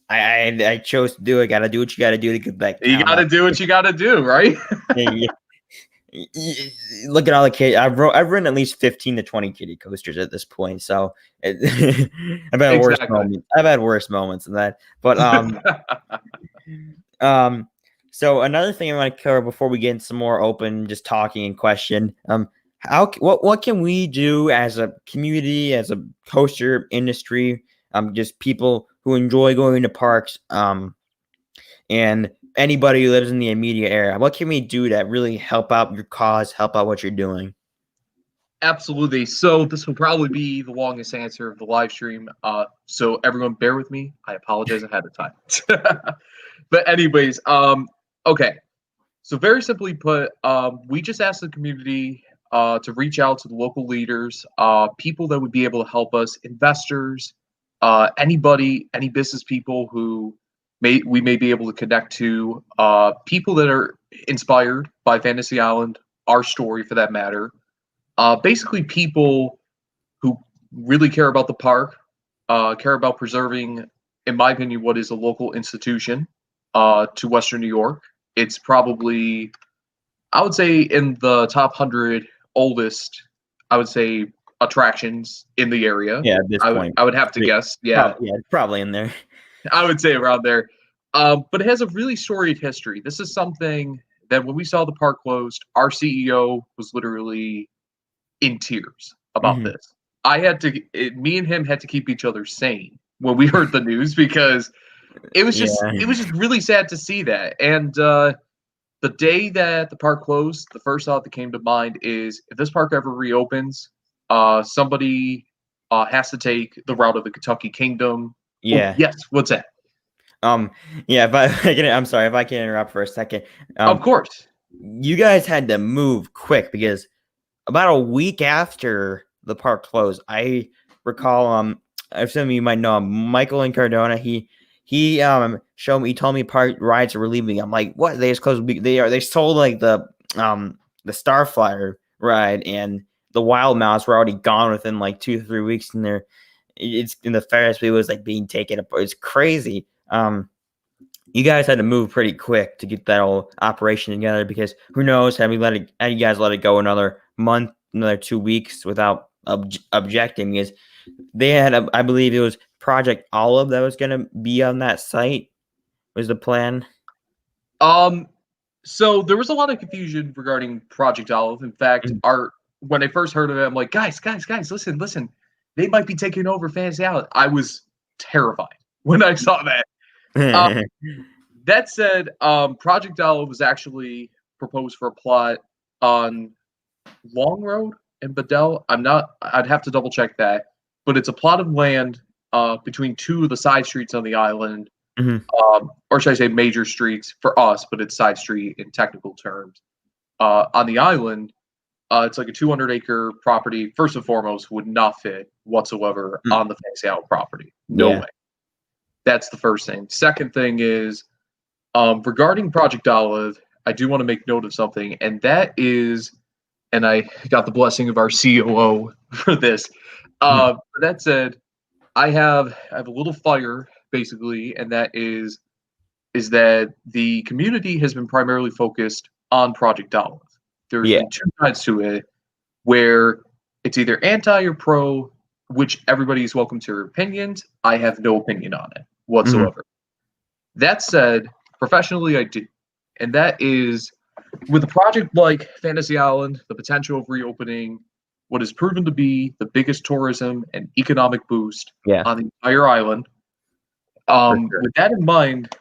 I chose to do it. Got to do what you got to do to get that You count got to up. do what you got to do, right? Yeah, look at all the kids. I've ridden at least 15 to 20 kiddie coasters at this point. So I've had worse Exactly. moments. I've had worse moments than that. But um, so another thing I want to cover before we get into some more open, just talking and question. What can we do as a community, as a coaster industry, just people who enjoy going to parks, and anybody who lives in the immediate area? What can we do to really help out your cause, help out what you're doing? Absolutely. So this will probably be the longest answer of the live stream. So everyone, bear with me. I apologize ahead of time. But anyways, okay. So very simply put, we just asked the community to reach out to the local leaders, people that would be able to help us, investors, anybody, any business people who we may be able to connect to, people that are inspired by Fantasy Island, our story for that matter. Basically, people who really care about the park, care about preserving, in my opinion, what is a local institution to Western New York. It's probably, I would say, in the top 100 oldest, I would say, attractions in the area. Yeah, at this I would point, I would have to guess. Yeah, probably, yeah, probably in there. I would say around there. But it has a really storied history. This is something that when we saw the park closed, our CEO was literally in tears about Hmm. this. Me and him had to keep each other sane when we heard the news because Yeah. it was just really sad to see that. And the day that the park closed, the first thought that came to mind is if this park ever reopens, somebody has to take the route of the Kentucky Kingdom. Oh, Yeah. yes, what's that? Um, yeah, but I'm sorry if I can interrupt for a second. Of course. You guys had to move quick because about a week after the park closed, I recall some of you might know him, Michael in Cardona. He showed me, he told me park rides were leaving. I'm like, what? They just closed. They sold like the Starflyer ride and the Wild Mouse were already gone within like 2 to 3 weeks, and it's in the Ferris wheel was like being taken apart. It's crazy. You guys had to move pretty quick to get that whole operation together because who knows, had you guys let it go another month, another 2 weeks without objecting, because they had I believe it was Project Olive that was going to be on that site was the plan. Um, so there was a lot of confusion regarding Project Olive. In fact, when I first heard of it, I'm like, guys, listen, they might be taking over Fantasy Island. I was terrified when I saw that. Uh, that said, Project Olive was actually proposed for a plot on Long Road and Bedell. I'd have to double check that, but it's a plot of land between two of the side streets on the island, or should I say major streets for us, but it's side street in technical terms. On the island, it's like a 200-acre property. First and foremost, would not fit whatsoever on the Fantasy Island property. No Yeah. way. That's the first thing. Second thing is regarding Project Olive, I do want to make note of something, and that is, and I got the blessing of our COO for this. That said, I have a little fire basically, and that is that the community has been primarily focused on Project Olive. There's Yeah. been two sides to it where it's either anti or pro, which everybody is welcome to their opinions. I have no opinion on it whatsoever. That said, professionally, I do. And that is with a project like Fantasy Island, the potential of reopening what has proven to be the biggest tourism and economic boost Yeah. on the entire island. Sure. With that in mind,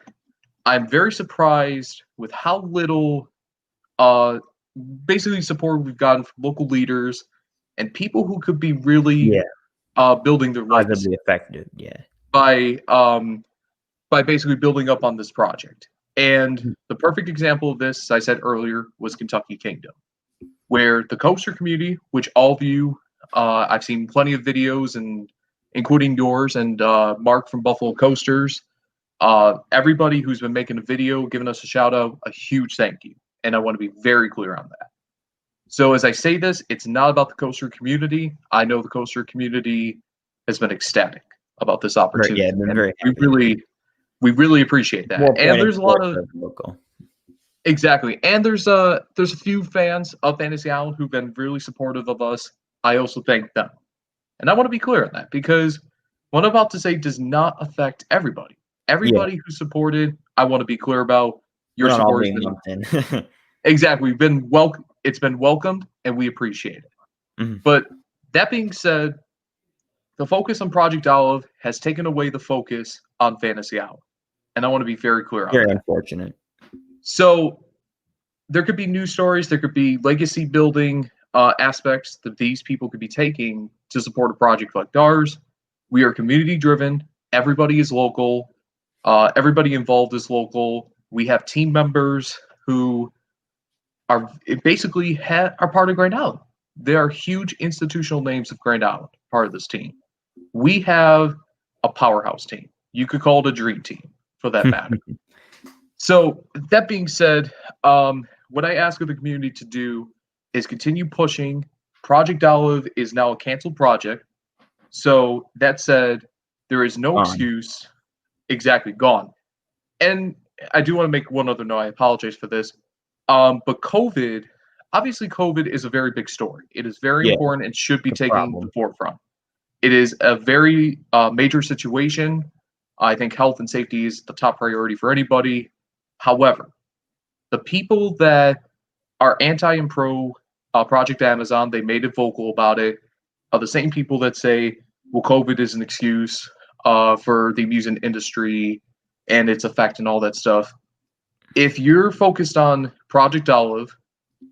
I'm very surprised with how little basically support we've gotten from local leaders and people who could be really building their legacy Positively affected. Yeah. by basically building up on this project. And the perfect example of this, as I said earlier, was Kentucky Kingdom, where the coaster community, which all of you, I've seen plenty of videos, and including yours and Mark from Buffalo Coasters, everybody who's been making a video, giving us a shout out, a huge thank you. And I want to be very clear on that. So as I say this, it's not about the coaster community. I know the coaster community has been ecstatic about this opportunity. Right, yeah, been very and we really appreciate that. And there's a lot of local. Exactly. And there's a few fans of Fantasy Island who've been really supportive of us. I also thank them. And I want to be clear on that because what I'm about to say does not affect everybody. Everybody who supported, I want to be clear about your support. Exactly. It's been welcomed and we appreciate it. But that being said, the focus on Project Olive has taken away the focus on Fantasy Island. And I want to be very clear on that. Very unfortunate. So there could be news stories, there could be legacy building aspects that these people could be taking to support a project like ours. We are community driven. Everybody is local. Everybody involved is local. We have team members who are basically are part of Grand Island. They are huge institutional names of Grand Island, part of this team. We have a powerhouse team. You could call it a dream team for that matter. So that being said, what I ask of the community to do is continue pushing. Project Olive is now a canceled project. So that said, there is no excuse. Exactly, gone. And I do want to make one other note. I apologize for this. But COVID, obviously COVID is a very big story. It is very important and should be taken to the forefront. It is a very major situation. I think health and safety is the top priority for anybody. However, the people that are anti and pro Project Amazon, they made it vocal about it, are the same people that say, well, COVID is an excuse for the amusement industry and its effect and all that stuff. If you're focused on Project Olive,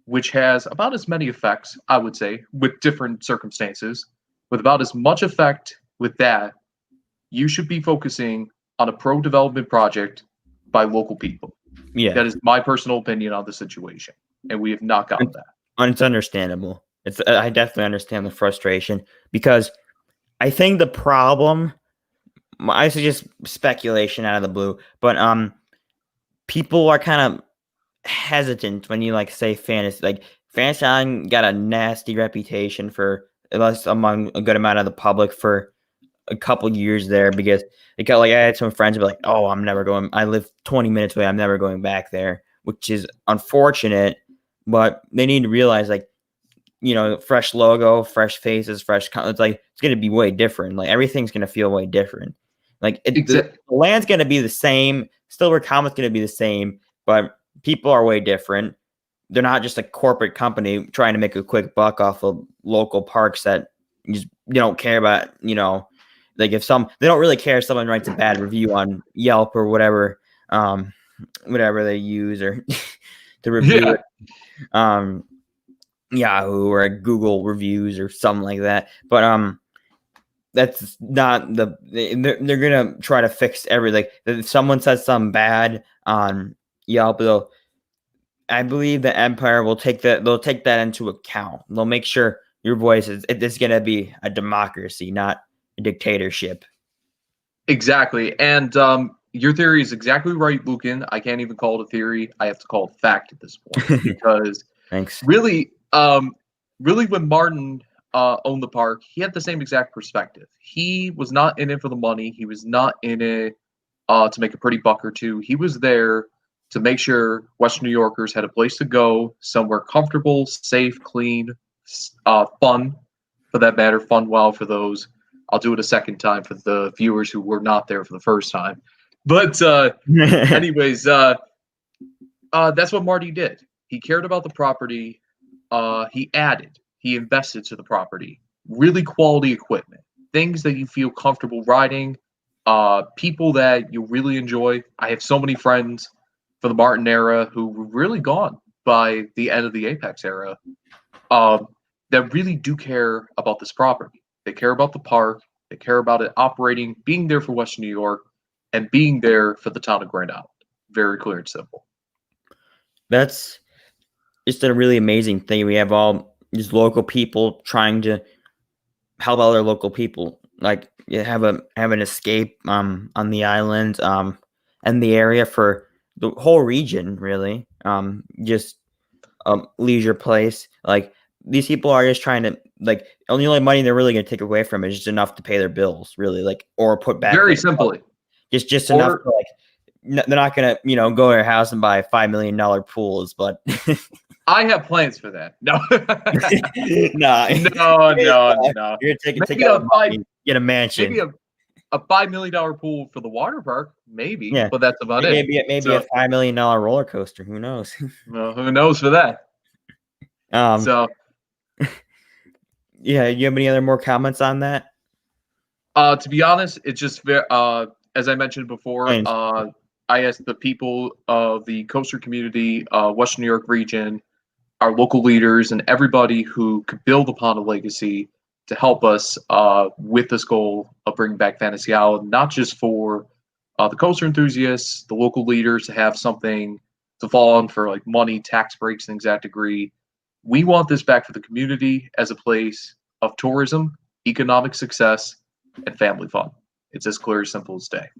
which has about as many effects, I would say, with different circumstances, with about as much effect with that, you should be focusing on a pro development project by local people. Yeah, That is my personal opinion on the situation, and we have not gotten that. it's understandable. I definitely understand the frustration because I think the problem. I suggest speculation out of the blue, but people are kind of hesitant when you like say fantasy. Like Fantasy Island got a nasty reputation for at least among a good amount of the public for a couple years there because it got like I had some friends be like, "Oh, I'm never going. I live 20 minutes away. I'm never going back there," which is unfortunate. But they need to realize like fresh logo, fresh faces, it's like it's gonna be way different. Like everything's gonna feel way different. Like the land's gonna be the same. Still, Common's gonna be the same, but people are way different. They're not just a corporate company trying to make a quick buck off of local parks that you don't care about. Like if they don't really care if someone writes a bad review on Yelp or whatever, whatever they use or to review it. Yahoo or Google reviews or something like that. But that's not they're gonna try to fix everything. If someone says something bad on Yelp, I believe the Empire will they'll take that into account. They'll make sure your voice is gonna be a democracy, not a dictatorship. Exactly. And your theory is exactly right, Lucan. I can't even call it a theory. I have to call it fact at this point because Thanks. really, when Martin owned the park, he had the same exact perspective. He was not in it for the money. He was not in it to make a pretty buck or two. He was there to make sure Western New Yorkers had a place to go, somewhere comfortable, safe, clean, fun, for that matter, fun well for those. I'll do it a second time for the viewers who were not there for the first time. But anyways, that's what Marty did. He cared about the property. He invested to the property. Really quality equipment. Things that you feel comfortable riding. People that you really enjoy. I have so many friends for the Martin era who were really gone by the end of the Apex era that really do care about this property. They care about the park. They care about it operating, being there for Western New York, and being there for the town of Grand Island. Very clear and simple. That's just a really amazing thing. We have all these local people trying to help other local people, like have an escape on the island and the area for the whole region, really. Just leisure place. Like these people are just trying to like the only money they're really going to take away from it is just enough to pay their bills, really, like or put back. Very simply, just enough to like. They're not gonna, go to their house and buy $5 million pools, but I have plans for that. No, no. no. You're gonna take out money, get a mansion. Maybe a $5 million pool for the water park, maybe. Yeah, but that's about it. Maybe a $5 million roller coaster. Who knows? Well, who knows for that? Yeah. You have any other more comments on that? To be honest, it's just as I mentioned before. I asked the people of the coaster community, Western New York region, our local leaders, and everybody who could build upon a legacy to help us with this goal of bringing back Fantasy Island, not just for the coaster enthusiasts, the local leaders to have something to fall on for like money, tax breaks, and exact degree. We want this back for the community as a place of tourism, economic success, and family fun. It's as clear as simple as day.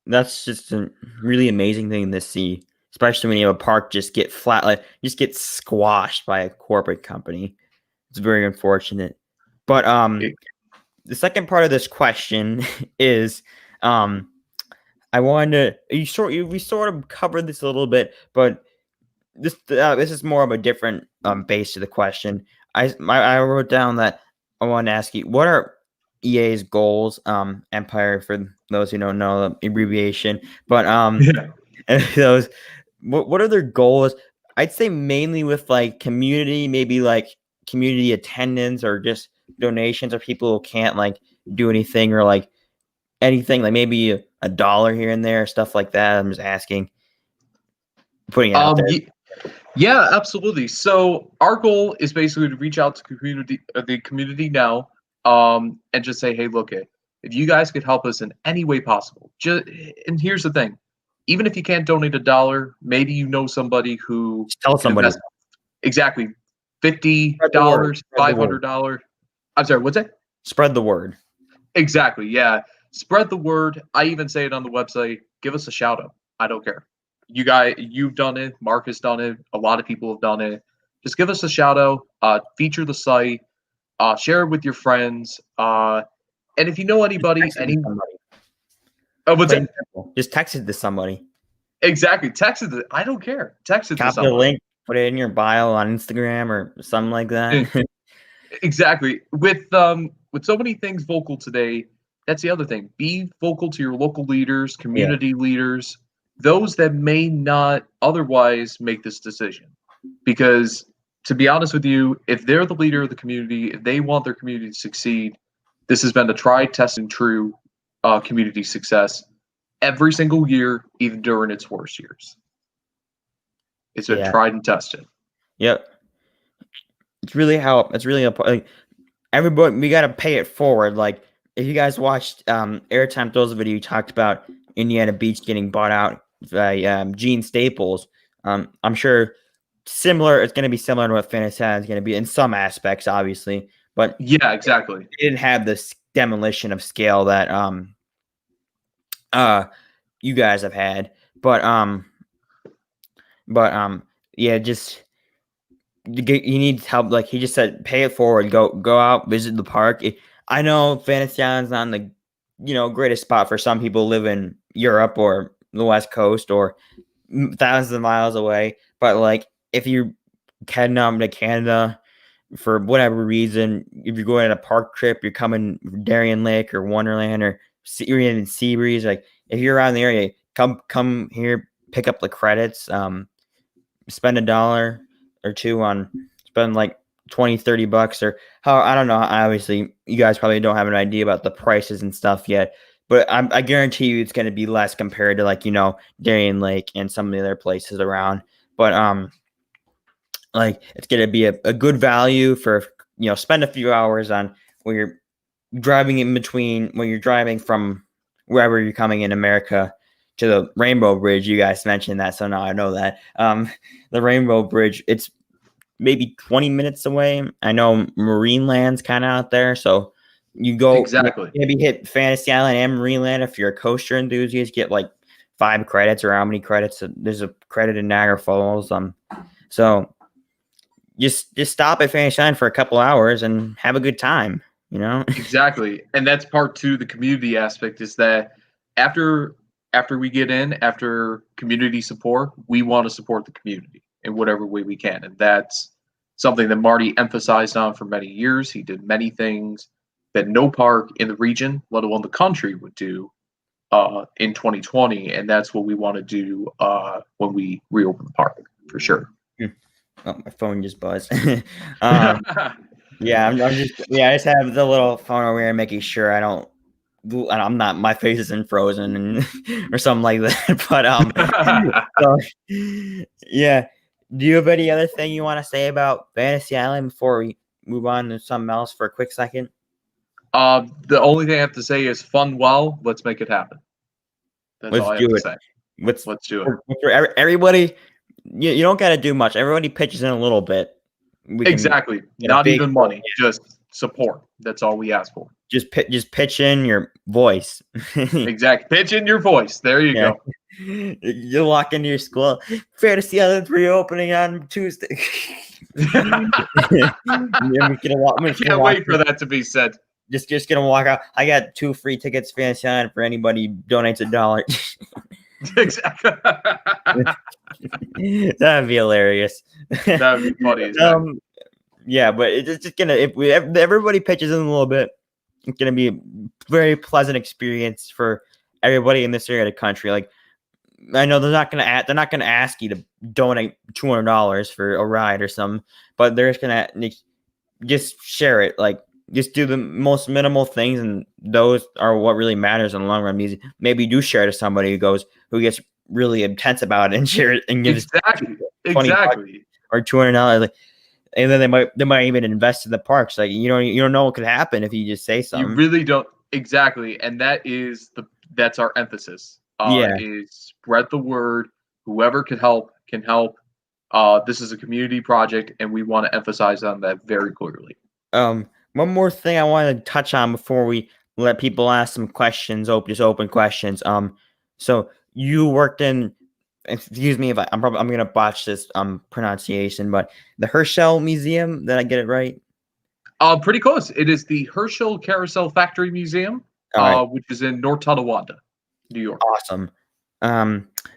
That's just a really amazing thing to see, especially when you have a park just get squashed by a corporate company. It's very unfortunate. But the second part of this question is I wanted to we sort of covered this a little bit, but this is more of a different base to the question. I wrote down that I wanted to ask you, what are EA's goals, Empire for those who don't know the abbreviation, but Yeah. those what are their goals? I'd say mainly with like community, maybe like community attendance or just donations or people who can't like do anything or like anything, like maybe a dollar here and there, stuff like that. I'm just asking, putting it out there. Yeah, absolutely. So our goal is basically to reach out to the community now, and just say, hey, look, if you guys could help us in any way possible, and here's the thing, even if you can't donate a dollar, maybe you know somebody who Just tell can somebody. invest exactly $50, Spread the word. $500. I'm sorry, what's that? Spread the word. Exactly. Yeah. Spread the word. I even say it on the website. Give us a shout out. I don't care. You guys, you've done it. Mark has done it. A lot of people have done it. Just give us a shout out. Feature the site. Share it with your friends. And if you know anybody, what's that? Just text it to somebody. Exactly. Text it. I don't care. Text it to Copy somebody. the link. Put it in your bio on Instagram or something like that. Exactly. With so many things vocal today, that's the other thing. Be vocal to your local leaders, community leaders, those that may not otherwise make this decision. Because to be honest with you, if they're the leader of the community, if they want their community to succeed, this has been a tried, tested, and true community success every single year, even during its worst years. It's been tried and tested. Yep. It's really like, everybody, we got to pay it forward. Like if you guys watched Airtime Throws video, you talked about Indiana Beach getting bought out by Gene Staples. I'm sure it's going to be similar to what Fantasy Island is going to be in some aspects, obviously, but yeah, exactly. It didn't have this demolition of scale that you guys have had, but yeah, just you need help. Like he just said, pay it forward. Go out, visit the park. I know Fantasy Island's not in the greatest spot for some people who live in Europe or the West Coast or thousands of miles away. But like if you're heading up to Canada for whatever reason, if you're going on a park trip, you're coming from Darien Lake or Wonderland or you're in Seabreeze, like if you're around the area, come here, pick up the credits, spend $1 or $2 on spend like $20-$30 or how, I don't know. Obviously you guys probably don't have an idea about the prices and stuff yet, but I guarantee you it's going to be less compared to like, Darien Lake and some of the other places around. But like it's going to be a good value for, spend a few hours on where you're driving in between, when you're driving from wherever you're coming in America to the Rainbow Bridge. You guys mentioned that, so now I know that. The Rainbow Bridge, it's maybe 20 minutes away. I know Marineland's kind of out there, so you go exactly. Maybe hit Fantasy Island and Marineland if you're a coaster enthusiast. Get like 5 credits or how many credits. There's a credit in Niagara Falls. So just stop at Fantasy Island for a couple hours and have a good time. Exactly, and that's part 2. The community aspect is that after we get in, after community support, we want to support the community in whatever way we can, and that's something that Marty emphasized on for many years. He did many things that no park in the region, let alone the country, would do in 2020, and that's what we want to do when we reopen the park for sure. Oh, my phone just buzzed. Yeah, I just have the little phone over here making sure I'm not, my face isn't frozen and or something like that. But so, yeah. Do you have any other thing you want to say about Fantasy Island before we move on to something else for a quick second? The only thing I have to say is fun. Well, let's make it happen. That's all I have to say. Let's do it. Everybody, you don't got to do much. Everybody pitches in a little bit. Exactly. Not even money, just support. That's all we ask for. Just pitch in your voice. Exactly. Pitch in your voice. There you go. You walk into your school. Fantasy Island's reopening on Tuesday. I can't wait for that to be said. Just gonna walk out. I got 2 free tickets to Fantasy Island for anybody who donates $1. Exactly. That'd be hilarious. That'd be funny. Yeah, but it's just gonna, if everybody pitches in a little bit, going to be a very pleasant experience for everybody in this area of the country. Like, I know they're not going to ask you to donate $200 for a ride or something, but they're just going to just share it. Like, just do the most minimal things, and those are what really matters in the long run. Music, maybe do share to somebody who gets really intense about it and share it and gives exactly or $200. Like, and then they might even invest in the parks. Like, you don't know what could happen if you just say something. You really don't. Exactly, and that's our emphasis. Is spread the word. Whoever can help can help. This is a community project, and we want to emphasize on that very clearly. One more thing I wanted to touch on before we let people ask some questions, open questions. So you worked in, excuse me if I'm gonna botch this pronunciation, but the Herschel Museum. Did I get it right? Pretty close. It is the Herschel Carousel Factory Museum, which is in North Tonawanda, New York. Awesome.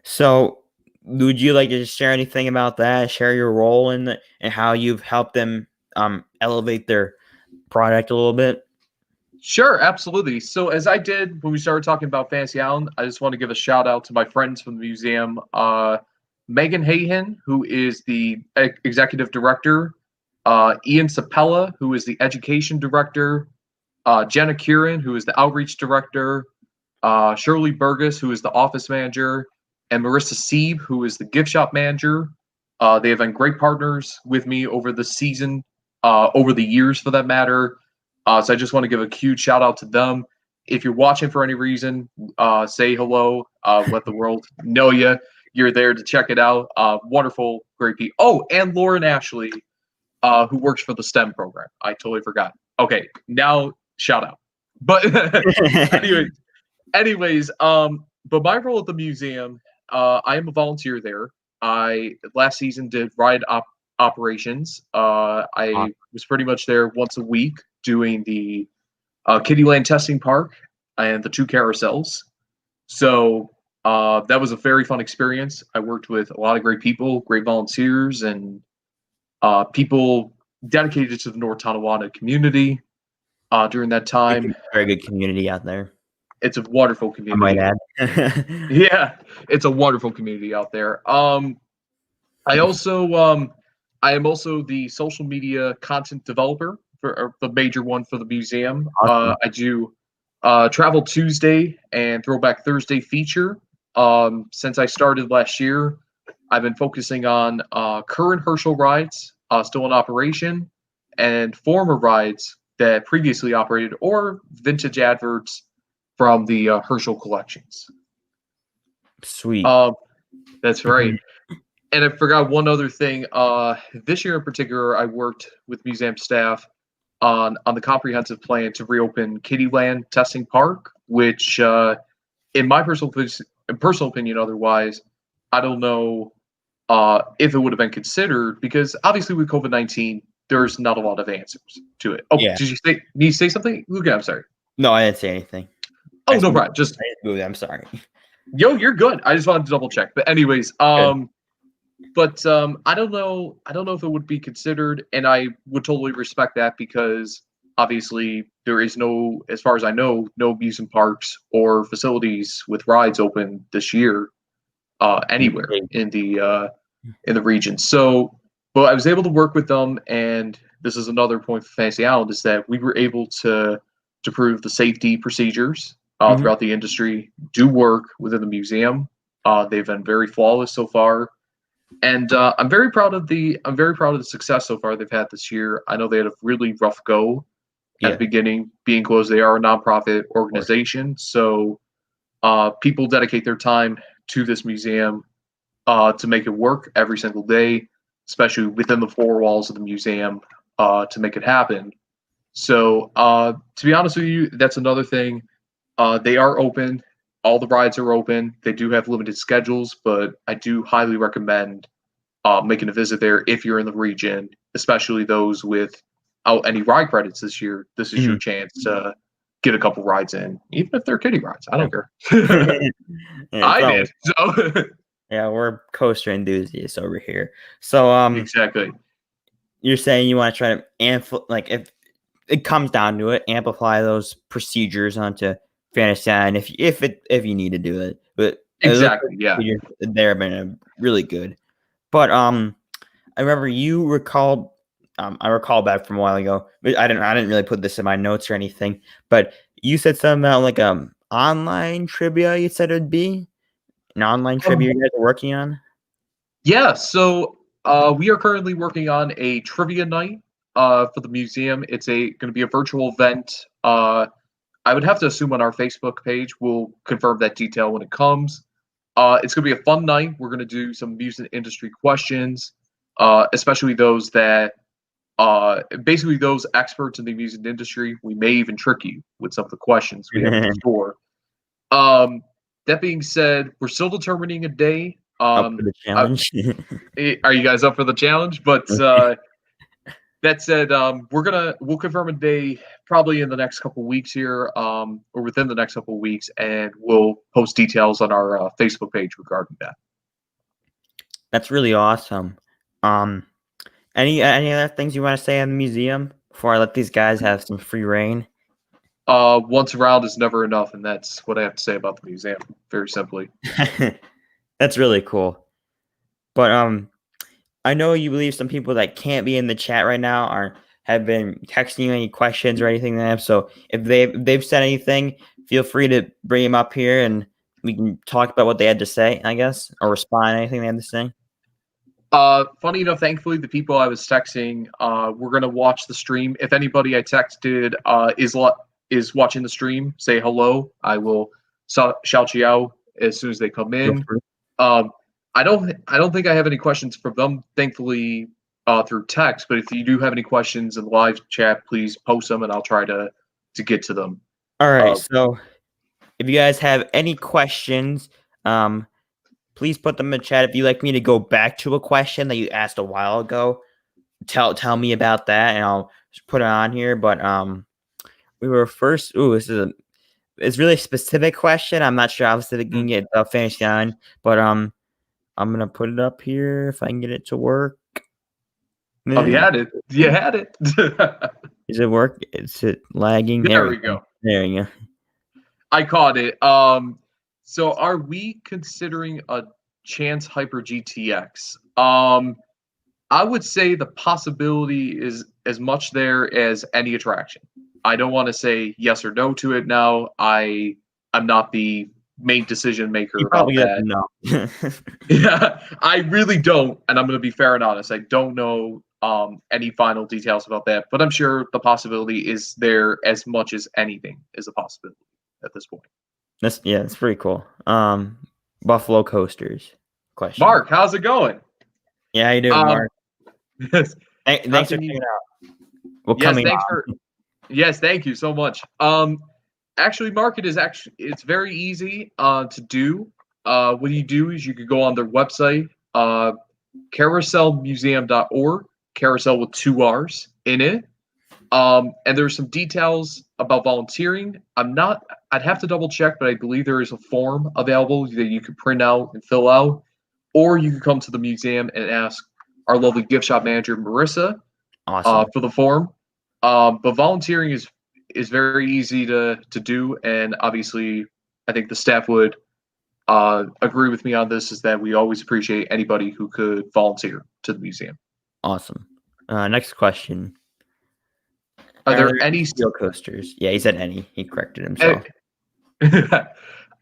So would you like to just share anything about that? Share your role in it and how you've helped them elevate their product a little bit? Sure, absolutely. So as I did when we started talking about Fantasy Island, I just want to give a shout out to my friends from the museum. Megan Hayhen, who is the executive director, Ian Sapella, who is the education director, Jenna Kieran, who is the outreach director, Shirley Burgess, who is the office manager, and Marissa Sieb, who is the gift shop manager. They have been great partners with me over the season, over the years for that matter. So I just want to give a huge shout out to them. If you're watching for any reason, say hello. Let the world know you're there to check it out. Wonderful, great people. Oh, and Lauren Ashley, who works for the STEM program. I totally forgot. Okay, now shout out. But anyways, but my role at the museum, I am a volunteer there. I last season did ride operations. I was pretty much there once a week doing the Kittyland testing park and the 2 carousels. So that was a very fun experience. I worked with a lot of great people, great volunteers, and people dedicated to the North Tonawanda community during that time. Very good community out there. It's a wonderful community. I might add. Yeah, it's a wonderful community out there. I am also the social media content developer for the major one for the museum. Awesome. I do Travel Tuesday and Throwback Thursday feature. Since I started last year, I've been focusing on current Herschel rides still in operation and former rides that previously operated or vintage adverts from the Herschel collections. Sweet. That's right. And I forgot one other thing. This year in particular, I worked with museum staff on the comprehensive plan to reopen Kittyland Testing Park, which, in my personal opinion, otherwise, I don't know if it would have been considered because obviously with COVID-19, there's not a lot of answers to it. Oh, yeah. Did you say something, Logan? I'm sorry. No, I didn't say anything. Oh, no problem. I'm sorry. Yo, you're good. I just wanted to double check. But anyways, I don't know if it would be considered, and I would totally respect that because obviously there is no, as far as I know, no amusement parks or facilities with rides open this year anywhere in the region. So, but I was able to work with them, and this is another point for Fantasy Island is that we were able to prove the safety procedures throughout the industry do work within the museum. They've been very flawless so far. And I'm very proud of the success so far they've had this year. I know they had a really rough go at the beginning, being closed. They are a nonprofit organization, so people dedicate their time to this museum to make it work every single day, especially within the 4 walls of the museum to make it happen. So to be honest with you, that's another thing. They are open. All the rides are open. They do have limited schedules, but I do highly recommend making a visit there if you're in the region, especially those without any ride credits this year. This is your chance to get a couple rides in, even if they're kiddie rides. I don't care. I did. So. Yeah, we're coaster enthusiasts over here. So exactly. You're saying you want to try to it comes down to it. Amplify those procedures onto Fantasyland if you need to do it. But it looks Exactly. Yeah. like they're been really good. But I remember you recalled. I recall back from a while ago. But I didn't really put this in my notes or anything. But you said something about like online trivia. You said it'd be an online trivia you guys are working on. Yeah. So we are currently working on a trivia night for the museum. It's going to be a virtual event. I would have to assume on our Facebook page. We'll confirm that detail when it comes. It's going to be a fun night. We're going to do some music industry questions, especially those that basically those experts in the music industry. We may even trick you with some of the questions we have in store. That being said, we're still determining a day. Up for the challenge. Are you guys up for the challenge? But that said, we'll confirm a day probably in the next couple weeks here, or within the next couple weeks, and we'll post details on our Facebook page regarding that. That's really awesome. Any other things you want to say on the museum before I let these guys have some free reign? Once around is never enough, and that's what I have to say about the museum. Very simply. That's really cool. But I know you believe some people that can't be in the chat right now have been texting you any questions or anything like that. So if they've said anything, feel free to bring them up here and we can talk about what they had to say, I guess, or respond to anything they had to say. Funny enough, thankfully, the people I was texting were gonna watch the stream. If anybody I texted is watching the stream, say hello. I will shout you out as soon as they come in. I don't think I have any questions from them, thankfully, through text. But if you do have any questions in the live chat, please post them, and I'll try to get to them. All right. So if you guys have any questions, please put them in the chat. If you'd like me to go back to a question that you asked a while ago, tell me about that, and I'll put it on here. But we were first. Ooh, it's really a specific question. I'm not sure how specific you can get Fantasyland, but I'm gonna put it up here if I can get it to work. Oh, you had it. You had it. Is it work? Is it lagging? There we go. There you go. I caught it. So are we considering a Chance Hyper GTX? I would say the possibility is as much there as any attraction. I don't want to say yes or no to it now. I'm not the main decision maker about that. No. Yeah, I really don't, and I'm going to be fair and honest. I don't know any final details about that, but I'm sure the possibility is there as much as anything is a possibility at this point. That's pretty cool. Buffalo Coasters question. Mark, how's it going? Yeah, how you doing, Mark? Yes. Thanks for checking out. Well, yes, thank you so much. Actually, Mark, it's very easy to do. What you do is you could go on their website, carouselmuseum.org, carousel with 2 R's in it. And there's some details about volunteering. I'd have to double check, but I believe there is a form available that you could print out and fill out, or you could come to the museum and ask our lovely gift shop manager, Marissa, for the form. But volunteering is very easy to do, and obviously I think the staff would agree with me on this, is that we always appreciate anybody who could volunteer to the museum. Awesome. Next question. Are there any steel coasters? Yeah, he said any. He corrected himself.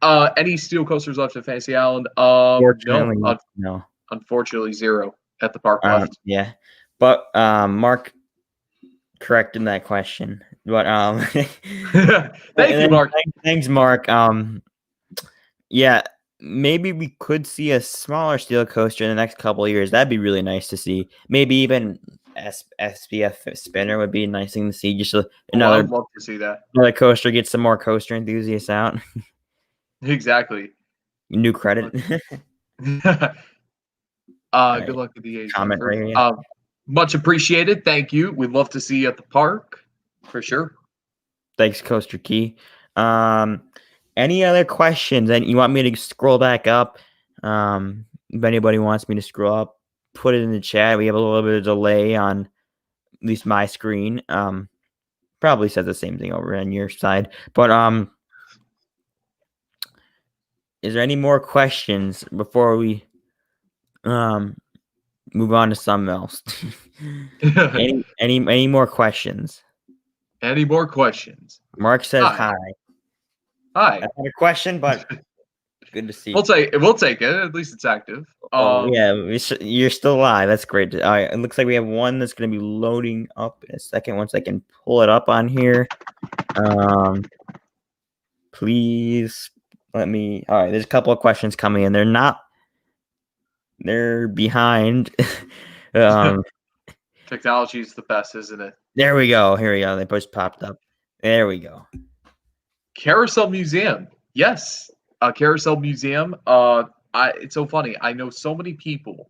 Any steel coasters left at Fantasy Island? No. Unfortunately, 0 at the park left. Yeah, but Mark corrected that question. But thank you, Mark. Thanks, Mark. Yeah, maybe we could see a smaller steel coaster in the next couple of years. That'd be really nice to see. Maybe even SPF spinner would be a nice thing to see. Just another. I'd love to see that. Another coaster, get some more coaster enthusiasts out. Exactly. New credit. Good luck with the comment right here. Much appreciated. Thank you. We'd love to see you at the park for sure. Thanks, Coaster Key. Any other questions? And you want me to scroll back up? If anybody wants me to scroll up, put it in the chat. We have a little bit of delay on at least my screen. Probably says the same thing over on your side. But is there any more questions before we move on to something else? any more questions? Any more questions? Mark says hi. Hi. That's not a question, but good to see you. We'll take it. At least it's active. Yeah, you're still live. That's great. All right, it looks like we have one that's going to be loading up in a second. Once I can pull it up on here. Please let me. All right, there's a couple of questions coming in. They're behind. Technology is the best, isn't it? There we go. Here we go. They both popped up. There we go. Carousel Museum. Yes. Carousel Museum. It's so funny. I know so many people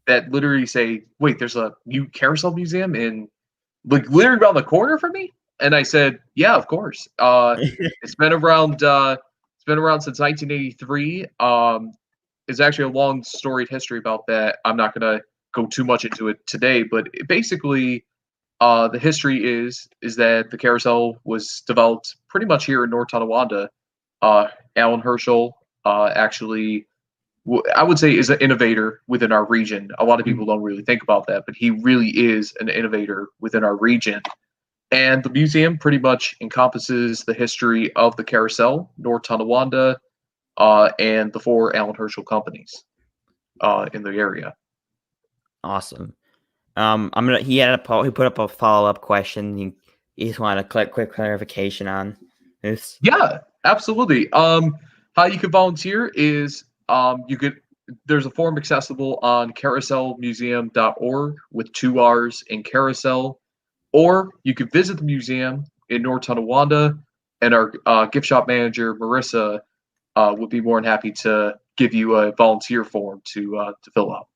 that literally say, wait, there's a new Carousel Museum in like literally around the corner from me? And I said, yeah, of course. It's been around since 1983. It's actually a long storied history about that. I'm not gonna go too much into it today, but basically the history is that the carousel was developed pretty much here in North Tonawanda. Alan Herschel actually, I would say, is an innovator within our region. A lot of people don't really think about that, but he really is an innovator within our region. And the museum pretty much encompasses the history of the carousel, North Tonawanda, and the 4 Alan Herschel companies in the area. Awesome. He put up a follow-up question. He just wanted a quick clarification on this. Yeah, absolutely. How you can volunteer is there's a form accessible on carouselmuseum.org with 2 R's in carousel, or you could visit the museum in North Tonawanda, and our gift shop manager Marissa would be more than happy to give you a volunteer form to fill out.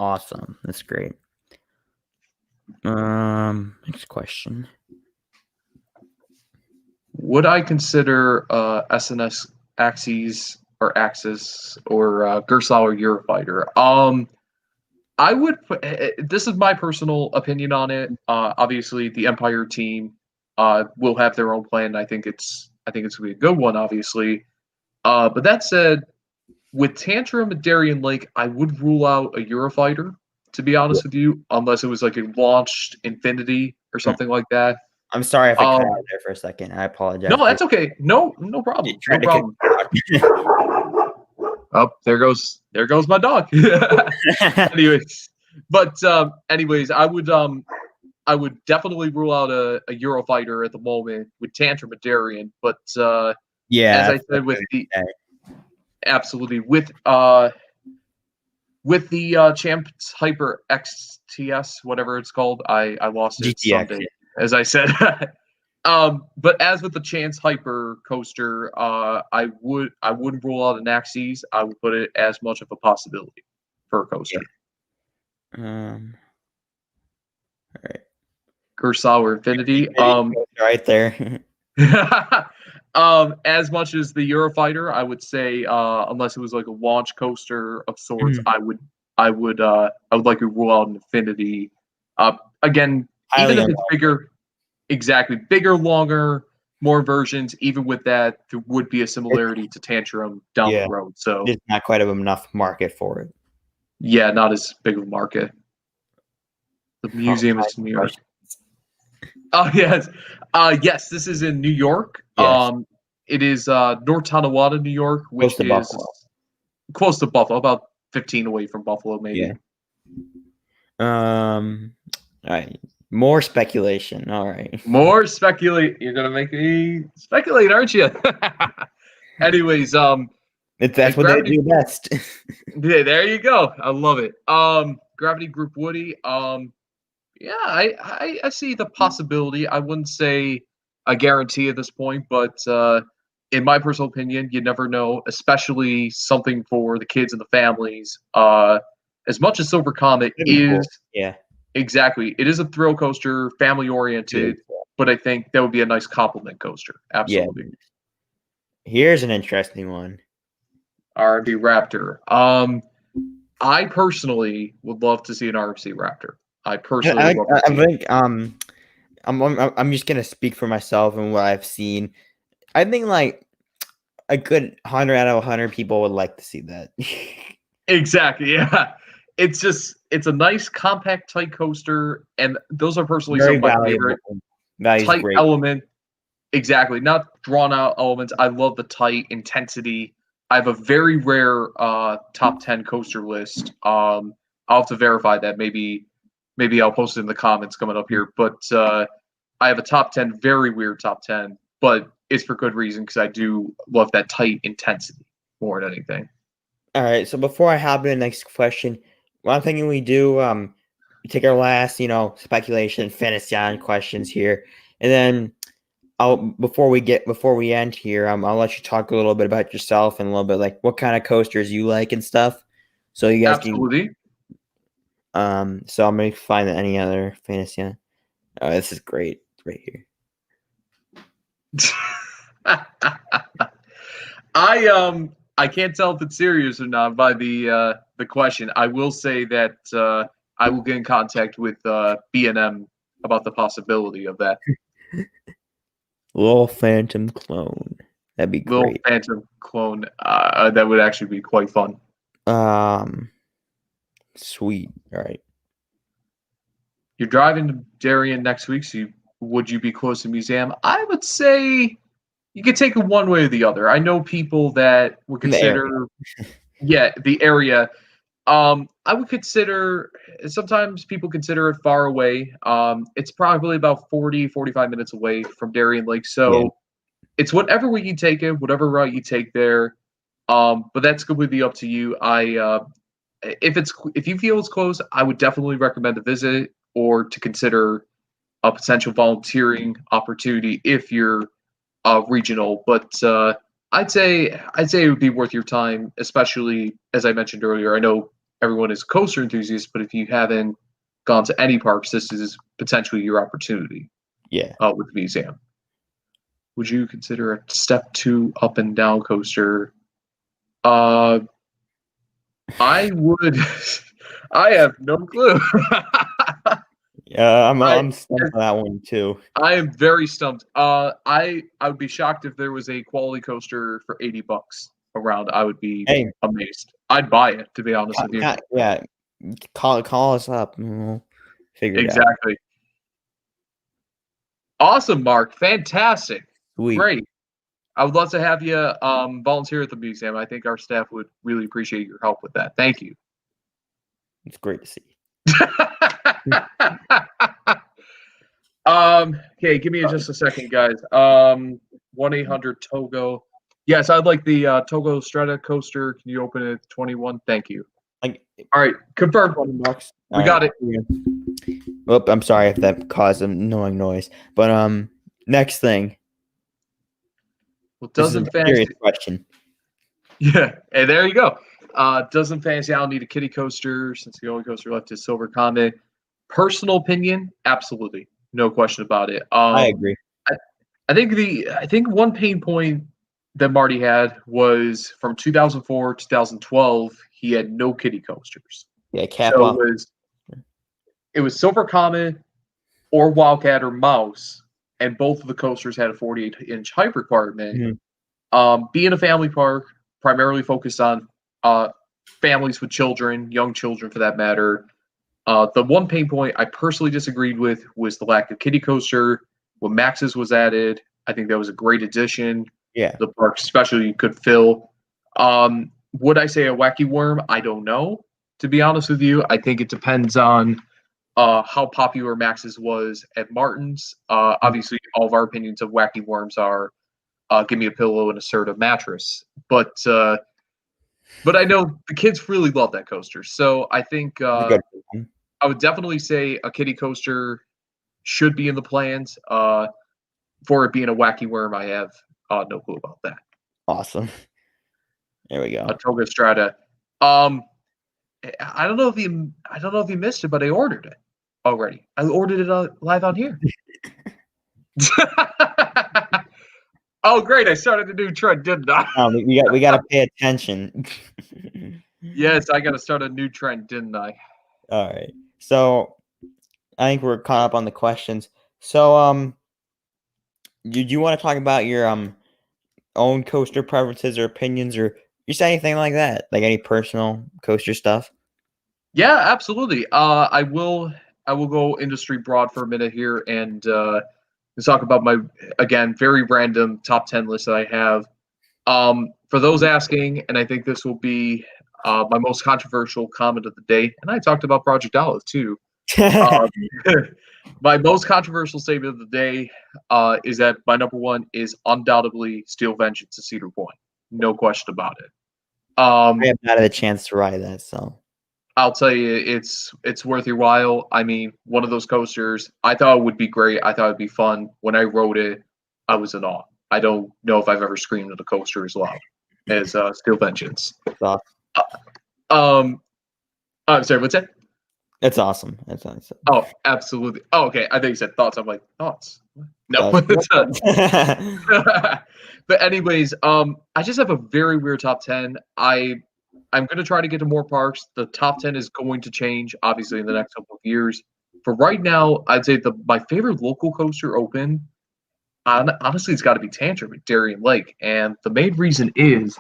Awesome. That's great. Next question. Would I consider SNS Axis or Gerstlauer Eurofighter? I would put, this is my personal opinion on it. Obviously, the Empire team will have their own plan. I think it's going to be a good one, obviously. But that said, with Tantrum and Darien Lake, I would rule out a Eurofighter, to be honest with you, unless it was like a launched Infinity or something like that. I'm sorry if I cut out there for a second. I apologize. No, that's okay. No problem. No problem. Oh, there goes my dog. Anyways, I would definitely rule out a Eurofighter at the moment with Tantrum and Darien. But yeah, as I said, with the Champs Hyper XTS, whatever it's called, I lost it GTX, someday, as I said. But as with the Chance Hyper coaster, I wouldn't rule out an Axis. I would put it as much of a possibility for a coaster. Yeah. All right. Gerstlauer Infinity. Right there. As much as the Eurofighter, I would say, unless it was like a launch coaster of sorts, I would like to rule out an Infinity. Again, even if it's bigger. Exactly. Bigger, longer, more versions. Even with that, there would be a similarity to Tantrum down the road. So it's not quite enough market for it. Yeah, not as big of a market. The museum is in New York. Oh, yes. Yes, this is in New York. Yes. It is North Tonawanda, New York, which is close to Buffalo, about 15 away from Buffalo, maybe. Yeah. All right. More speculation. All right. More speculate. You're gonna make me speculate, aren't you? Anyways, that's what they do best. Yeah, there you go. I love it. Gravity Group Woody. Yeah, I see the possibility. I wouldn't say a guarantee at this point, but in my personal opinion, you never know, especially something for the kids and the families. As much as Silver Comet is cool. Exactly. It is a thrill coaster, family oriented, but I think that would be a nice complement coaster. Absolutely. Yeah. Here's an interesting one. RMC Raptor. I personally would love to see an RMC Raptor. I think I'm just gonna speak for myself and what I've seen. I think like a good 100 out of 100 people would like to see that. Exactly. Yeah. It's a nice compact tight coaster, and those are personally some Very of my valuable. favorite Value's tight great. element. Exactly. Not drawn out elements. I love the tight intensity. I have a very rare top 10 coaster list. I'll have to verify that. Maybe I'll post it in the comments coming up here. But I have a top 10, very weird top 10, but it's for good reason because I do love that tight intensity more than anything. All right. So before I hop into the next question, what I'm thinking we do, we take our last, speculation, fantasy on questions here, and then before we end here, I'll let you talk a little bit about yourself and a little bit like what kind of coasters you like and stuff. So you guys Absolutely. can. So I'm gonna find any other fantasy. Oh, this is great right here. I can't tell if it's serious or not by the question. I will say that I will get in contact with B&M about the possibility of that. Little Phantom clone. That'd be Little great. Phantom clone. That would actually be quite fun. Sweet. All right. You're driving to Darien next week, so would you be close to the museum? I would say you could take it one way or the other. I know people that would In the area. consider, the area. I would consider, sometimes people consider it far away. It's probably about 40, 45 minutes away from Darien Lake. So Yeah. it's whatever way you take it, whatever route you take there. But that's completely up to you. If you feel it's close, I would definitely recommend a visit or to consider a potential volunteering opportunity if you're regional. But I'd say it would be worth your time, especially as I mentioned earlier. I know everyone is a coaster enthusiast, but if you haven't gone to any parks, this is potentially your opportunity. Yeah. With the museum. Would you consider a step 2 up and down coaster? I would. I have no clue. Yeah, I'm stumped on that one too. I am very stumped. I would be shocked if there was a quality coaster for $80 around. I would be amazed. I'd buy it, to be honest with you. Yeah, call us up and we'll figure it out. Exactly. Awesome, Mark. Fantastic. Sweet. Great. I would love to have you volunteer at the museum. I think our staff would really appreciate your help with that. Thank you. It's great to see. Okay, give me just a second, guys. 1-800-TOGO. Yes, I'd like the Togo Strata coaster. Can you open it at 21? Thank you. All right, confirmed. $20. We got it. Oh, I'm sorry if that caused an annoying noise. But next thing. Well, doesn't fancy question. Yeah, and there you go. Doesn't Fantasy Island need a kiddie coaster since the only coaster left is Silver Comet? Personal opinion, absolutely, no question about it. I agree. I think one pain point that Marty had was from 2004 2012. He had no kiddie coasters. Yeah, cap so off. It was Silver Comet or Wildcat or Mouse, and both of the coasters had a 48-inch height requirement. Mm-hmm. Being a family park, primarily focused on families with children, young children for that matter. The one pain point I personally disagreed with was the lack of kiddie coaster. When Max's was added, I think that was a great addition. Yeah. The park especially could fill. Would I say a wacky worm? I don't know, to be honest with you. I think it depends on how popular Max's was at Martin's. Obviously, all of our opinions of wacky worms are give me a pillow and a assertive mattress. But I know the kids really love that coaster. So I think I would definitely say a kiddie coaster should be in the plans. For it being a wacky worm, I have no clue about that. Awesome. There we go. A Toga Strata. I don't know if you missed it, but I ordered it already. I ordered it live on here. Oh, great! I started a new trend, didn't I? We got to pay attention. Yes, I got to start a new trend, didn't I? All right. So I think we're caught up on the questions. So, do you want to talk about your own coaster preferences or opinions, or you say anything like that? Like any personal coaster stuff? Yeah, absolutely. I will go industry broad for a minute here and talk about my again very random top 10 list that I have. For those asking, and I think this will be my most controversial comment of the day, and I talked about Project Olive too. Um, my most controversial statement of the day is that my number one is undoubtedly Steel Vengeance to Cedar Point. No question about it. I Um, have not had a chance to ride that, so I'll tell you, it's worth your while. I mean, one of those coasters. I thought it would be great. I thought it'd be fun. When I rode it, I was in awe. I don't know if I've ever screamed at a coaster as loud as Steel Vengeance. it's awesome. Um, I'm sorry. What's that? It's awesome. It's awesome. Oh, absolutely. Oh, okay. I think you said thoughts. I'm like thoughts. No, Thoughts? it's but anyways, I just have a very weird top 10. I'm gonna try to get to more parks. The top 10 is going to change, obviously, in the next couple of years. For right now, I'd say my favorite local coaster open, honestly, it's got to be Tantrum at Darien Lake, and the main reason is,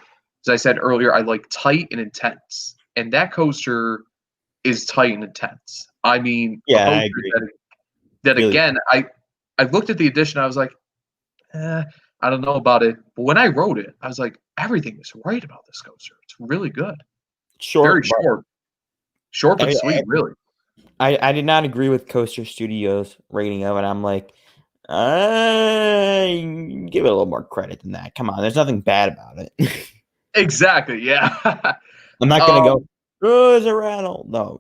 as I said earlier, I like tight and intense, and that coaster is tight and intense. I mean, a Yeah, I coaster agree. that Really, again, I looked at the edition, I was like, I don't know about it. But when I wrote it, I was like, everything is right about this coaster. It's really good. Very short, but short but I, sweet, really. I did not agree with Coaster Studios' rating of it. I'm like, I give it a little more credit than that. Come on, there's nothing bad about it. Exactly, yeah. I'm not gonna um, go. Oh, there's a rattle. No,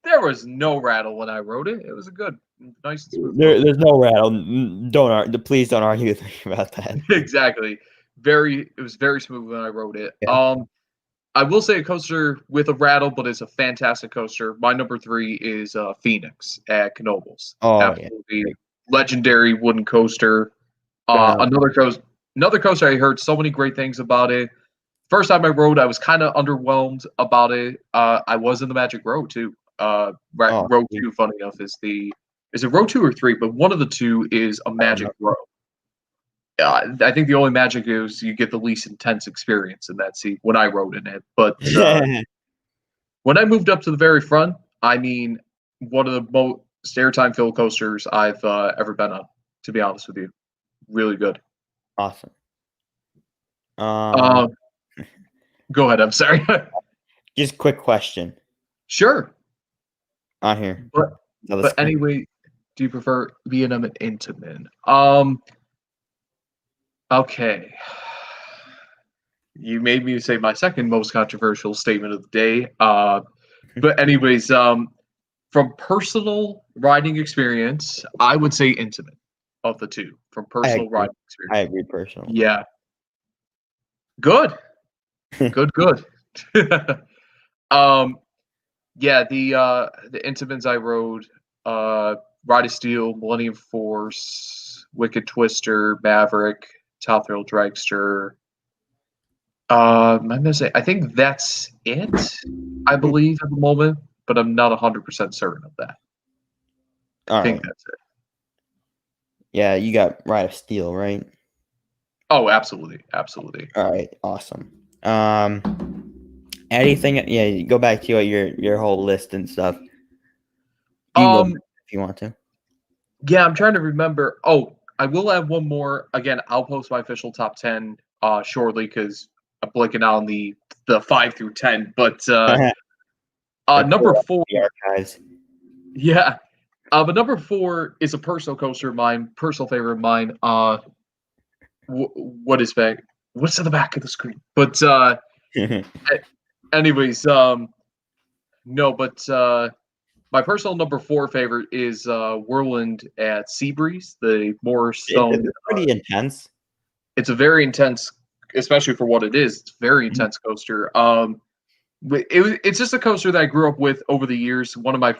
there was no rattle when I wrote it. It was a good, nice and smooth coaster. there's no rattle. Don't argue. Please don't argue with me about that. Exactly. It was very smooth when I wrote it. Yeah. I will say a coaster with a rattle, but it's a fantastic coaster. My number three is Phoenix at Knoebels. Oh yeah. Absolutely legendary wooden coaster. Uh, Another coaster I heard so many great things about it. First time I rode, I was kind of underwhelmed about it. I was in the Magic Row too. oh, Row two, funny enough, is it row two or three? But one of the two is a I don't Magic Row. I think the only magic is you get the least intense experience in that seat when I rode in it. But know. when I moved up to the very front, I mean, one of the most airtime filled coasters I've ever been on. To be honest with you, really good. Awesome. Um, go ahead. I'm sorry. Just quick question Sure, on here. but No, that's but cool. anyway, do you prefer B&M and Intamin? Okay. You made me say my second most controversial statement of the day. But anyways, from personal riding experience, I would say Intamin of the two from I personal agree. riding I experience. agree personally. Yeah, good, good. um, yeah, the Intamins I rode, Ride of Steel, Millennium Force, Wicked Twister, Maverick, Top Thrill Dragster. I'm gonna say I think that's it. I believe at the moment, but I'm not 100% certain of that. I All think right. that's it. Yeah, you got Ride of Steel, right? Oh, absolutely, absolutely. All right, awesome. Anything? Yeah, you go back to your whole list and stuff. You can go back Um, if you want to. yeah, I'm trying to remember. Oh, I will add one more. Again, I'll post my official top 10 shortly because I'm blanking out on the 5 through 10. But Like number pull up four, the archives. yeah. But number four is a personal coaster of mine, personal favorite of mine. What is back? What's in the back of the screen? But anyways, no, but my personal number four favorite is Whirlwind at Seabreeze, the Moorstone. It's pretty intense. It's a very intense, especially for what it is. It's a very intense coaster. It's just a coaster that I grew up with over the years. One of my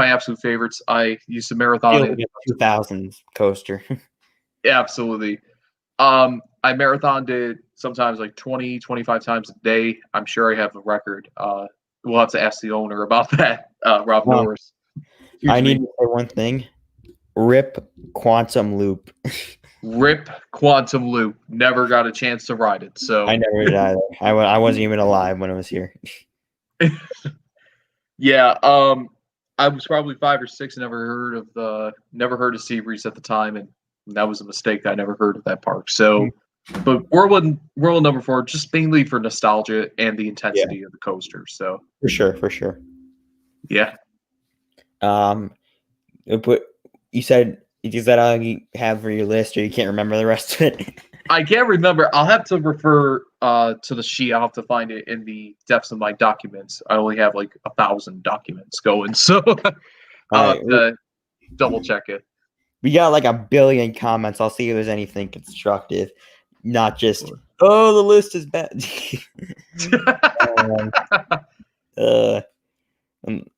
absolute favorites. I used to marathon Feels it. like a 2000s coaster. Absolutely. I marathoned it sometimes like 20, 25 times a day. I'm sure I have a record. We'll have to ask the owner about that, Rob Um, Norris. I Excuse need me. to say one thing. Rip Quantum Loop. Rip Quantum Loop. Never got a chance to ride it. So I never did either. I wasn't even alive when it was here. yeah, I was probably 5 or 6. Never heard of Seabreeze at the time, and that was a mistake. I never heard of that park. So, but Whirlwind number 4, just mainly for nostalgia and the intensity of the coaster. So For sure. yeah. But you said is that all you have for your list, or you can't remember the rest of it? I can't remember. I'll have to refer to the sheet. I'll have to find it in the depths of my documents. I only have like 1,000 documents going, so I'll have to double check it. We got like 1 billion comments. I'll see if there's anything constructive, not just the list is bad.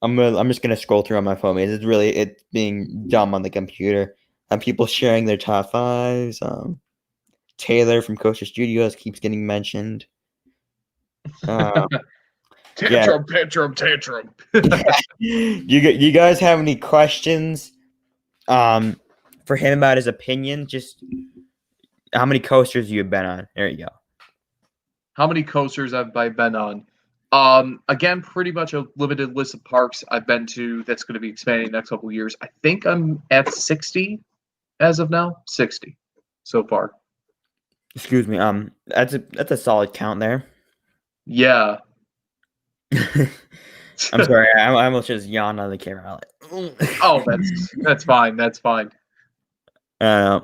I'm just gonna scroll through on my phone because it's being dumb on the computer. And people sharing their top 5s. Taylor from Coaster Studios keeps getting mentioned. Tantrum. You guys have any questions for him about his opinion? Just how many coasters you've been on? There you go. How many coasters have I been on? Again, pretty much a limited list of parks I've been to that's going to be expanding next couple of years. I think I'm at 60 as of now. 60 so far. Excuse me. That's a solid count there. Yeah. I'm sorry. I almost just yawned on the camera. Oh, that's fine. That's fine. I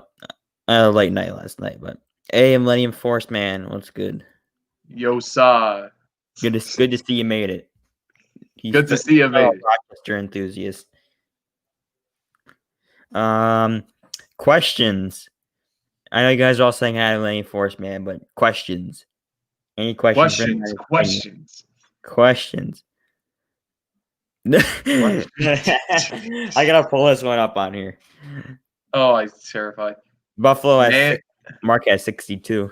had a late night last night, but hey, Millennium Force man, what's good? Yo, sa. Good to see you made it. Good to see you made it. Rochester enthusiast. Questions. I know you guys are all saying hi to Millennium Force man, but questions. Any questions? Questions. I gotta pull this one up on here. Oh, I'm terrified. Buffalo has Mark has 62.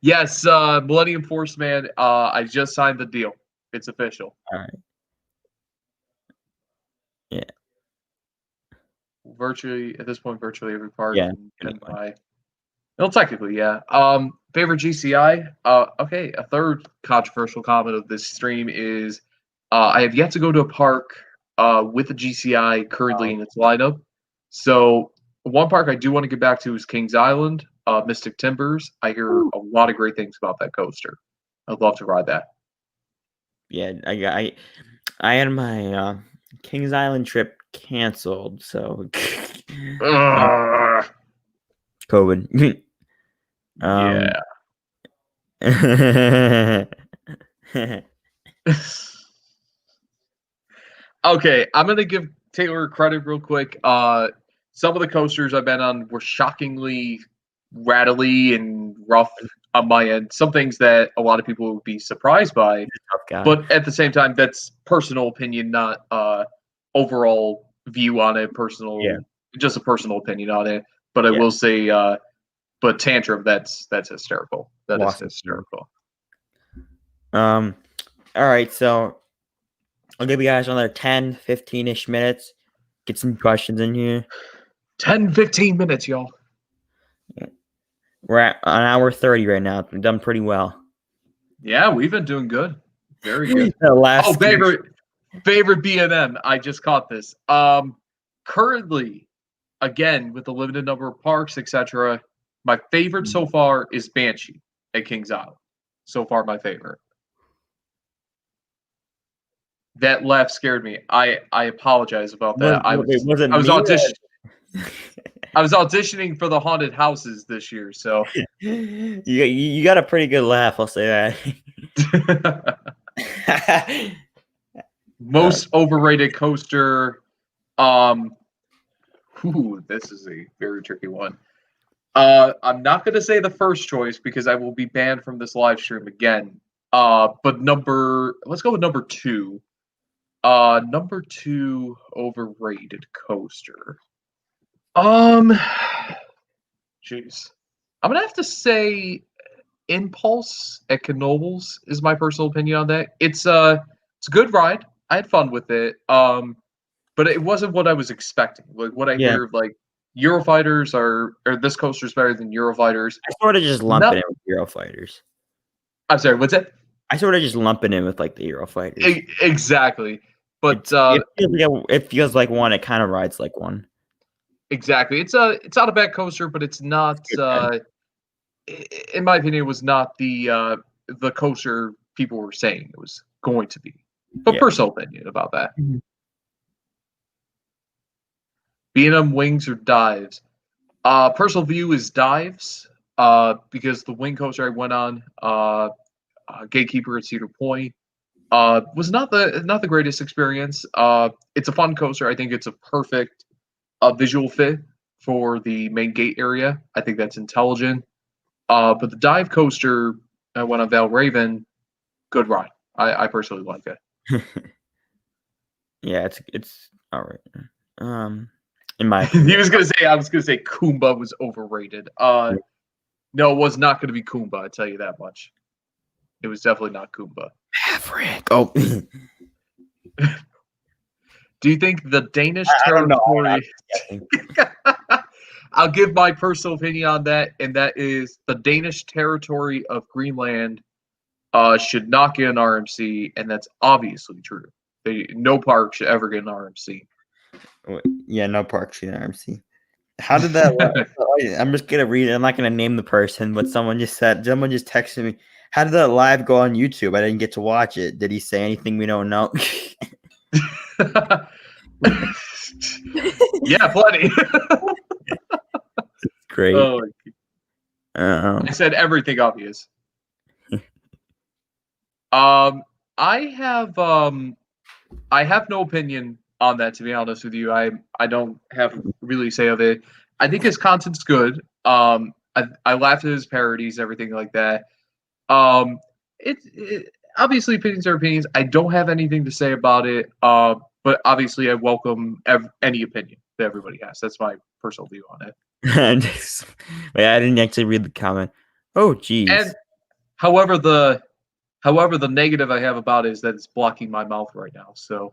Yes, Millennium Force man. I just signed the deal. It's official. All right. Yeah. Virtually at this point, virtually every park. Yeah. Well, technically, yeah. Favorite GCI. Okay. A third controversial comment of this stream is, I have yet to go to a park with a GCI currently in its lineup. So one park I do want to get back to is Kings Island, Mystic Timbers. I hear a lot of great things about that coaster. I'd love to ride that. Yeah, I had my Kings Island trip canceled, so COVID. Yeah. Okay, I'm gonna give Taylor credit real quick. Some of the coasters I've been on were shockingly rattly and rough on my end. Some things that a lot of people would be surprised by, but at the same time, that's personal opinion, not overall view on it. Just a personal opinion on it. But I will say, but Tantrum, that's hysterical. That is hysterical. All right, so I'll give you guys another 10, 15-ish minutes. Get some questions in here. 10, 15 minutes, y'all. Yeah. We're at an hour 30 right now. We've done pretty well. Yeah, we've been doing good. Very good. Favorite B&M. I just caught this. Currently, again, with the limited number of parks, etc., my favorite so far is Banshee at Kings Island. So far, my favorite. That laugh scared me. I apologize about that. I was auditioning for the haunted houses this year, so you got a pretty good laugh. I'll say that. Most overrated coaster. This is a very tricky one. I'm not going to say the first choice because I will be banned from this live stream again. But let's go with number 2. Number 2 overrated coaster. Jeez. I'm gonna have to say Impulse at Knoebels is my personal opinion on that. It's a good ride. I had fun with it. But but it wasn't what I was expecting. Like what I Yeah, hear, like Eurofighters or this coaster is better than Eurofighters. I sort of just lump it in with Eurofighters. I'm sorry, what's that? I sort of just lump it in with like the Eurofighters. Exactly, but It feels like one. It kind of rides like one. exactly, it's not a bad coaster, but it's not. In my opinion, it was not the coaster people were saying it was going to be. But personal opinion about that. Mm-hmm. B&M wings or dives? Personal view is dives. Because the wing coaster I went on, Gatekeeper at Cedar Point, was not the greatest experience. It's a fun coaster. I think it's a perfect visual fit for the main gate area. I think that's intelligent. But the dive coaster I went on Valraven, good ride. I personally like it. Yeah, it's all right. In my I was gonna say Kumba was overrated. No, it was not gonna be Kumba, I tell you that much. It was definitely not Kumba. Maverick. Oh. Do you think the Danish territory? I'll give my personal opinion on that, and that is the Danish territory of Greenland should not get an RMC, and that's obviously true. No park should ever get an RMC. Yeah, no park should get an RMC. How did that? I'm just gonna read it. I'm not gonna name the person, but someone just texted me. How did that live go on YouTube? I didn't get to watch it. Did he say anything we don't know? Yeah, plenty. Great. Oh, I said everything obvious. I have no opinion on that, to be honest with you. I don't have really say of it. I think his content's good. I laughed at his parodies, everything like that. It obviously opinions are opinions. I don't have anything to say about it. But obviously I welcome any opinion that everybody has. That's my personal view on it. Wait, I didn't actually read the comment. Oh, geez. And however the negative I have about it is that it's blocking my mouth right now. So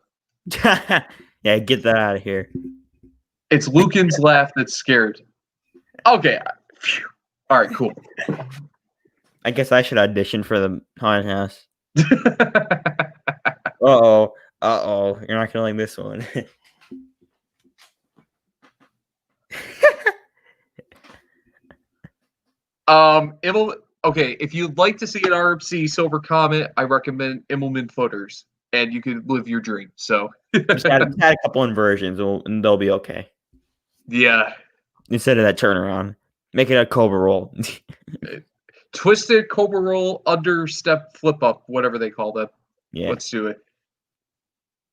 yeah, get that out of here. It's Lucan's laugh that's scared. Okay. Phew. All right, cool. I guess I should audition for the haunted house. Uh-oh. You're not gonna like this one. Okay, if you'd like to see an RMC Silver Comet, I recommend Immelman Footers, and you can live your dream. So just add a couple inversions, and they'll be okay. Yeah. Instead of that turnaround, make it a Cobra roll. Twisted Cobra roll, understep, flip up, whatever they call that. Yeah. Let's do it.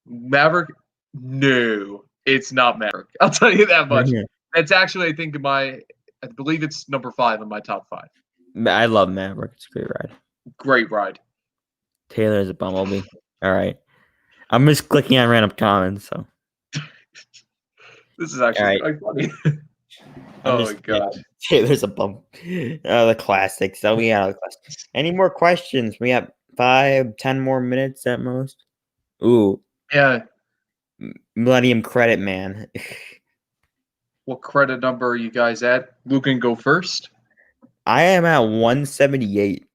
Maverick? No, it's not Maverick. I'll tell you that much. It's actually, I think, I believe it's number 5 in my top 5. I love Maverick. It's a great ride. Great ride. Taylor is a bumblebee. All right. I'm just clicking on random comments, so. This is actually quite funny. Oh my god. Taylor's a bum. The classics. So we got the classics. Any more questions? We have 5-10 more minutes at most. Ooh. Yeah. Millennium Credit Man. What credit number are you guys at? Logan, go first. I am at 178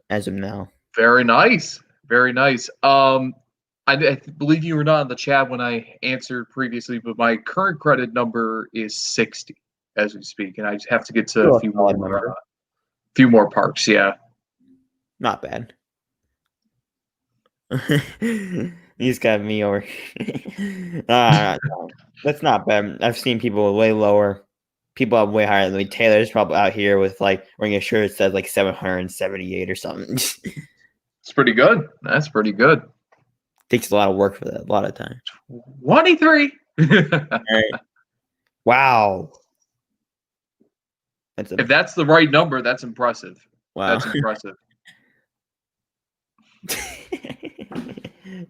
as of now. Very nice. Very nice. I believe you were not in the chat when I answered previously, but my current credit number is 60 as we speak, and I just have to get to a few more parks. Yeah, not bad. He's got me over. That's not bad. I've seen people way lower. People have way higher than me. Taylor's probably out here with like wearing a shirt that says like 778 or something. It's pretty good. That's pretty good. Takes a lot of work for that. A lot of time. 23. Right. Wow. If that's the right number, that's impressive. Wow. That's impressive.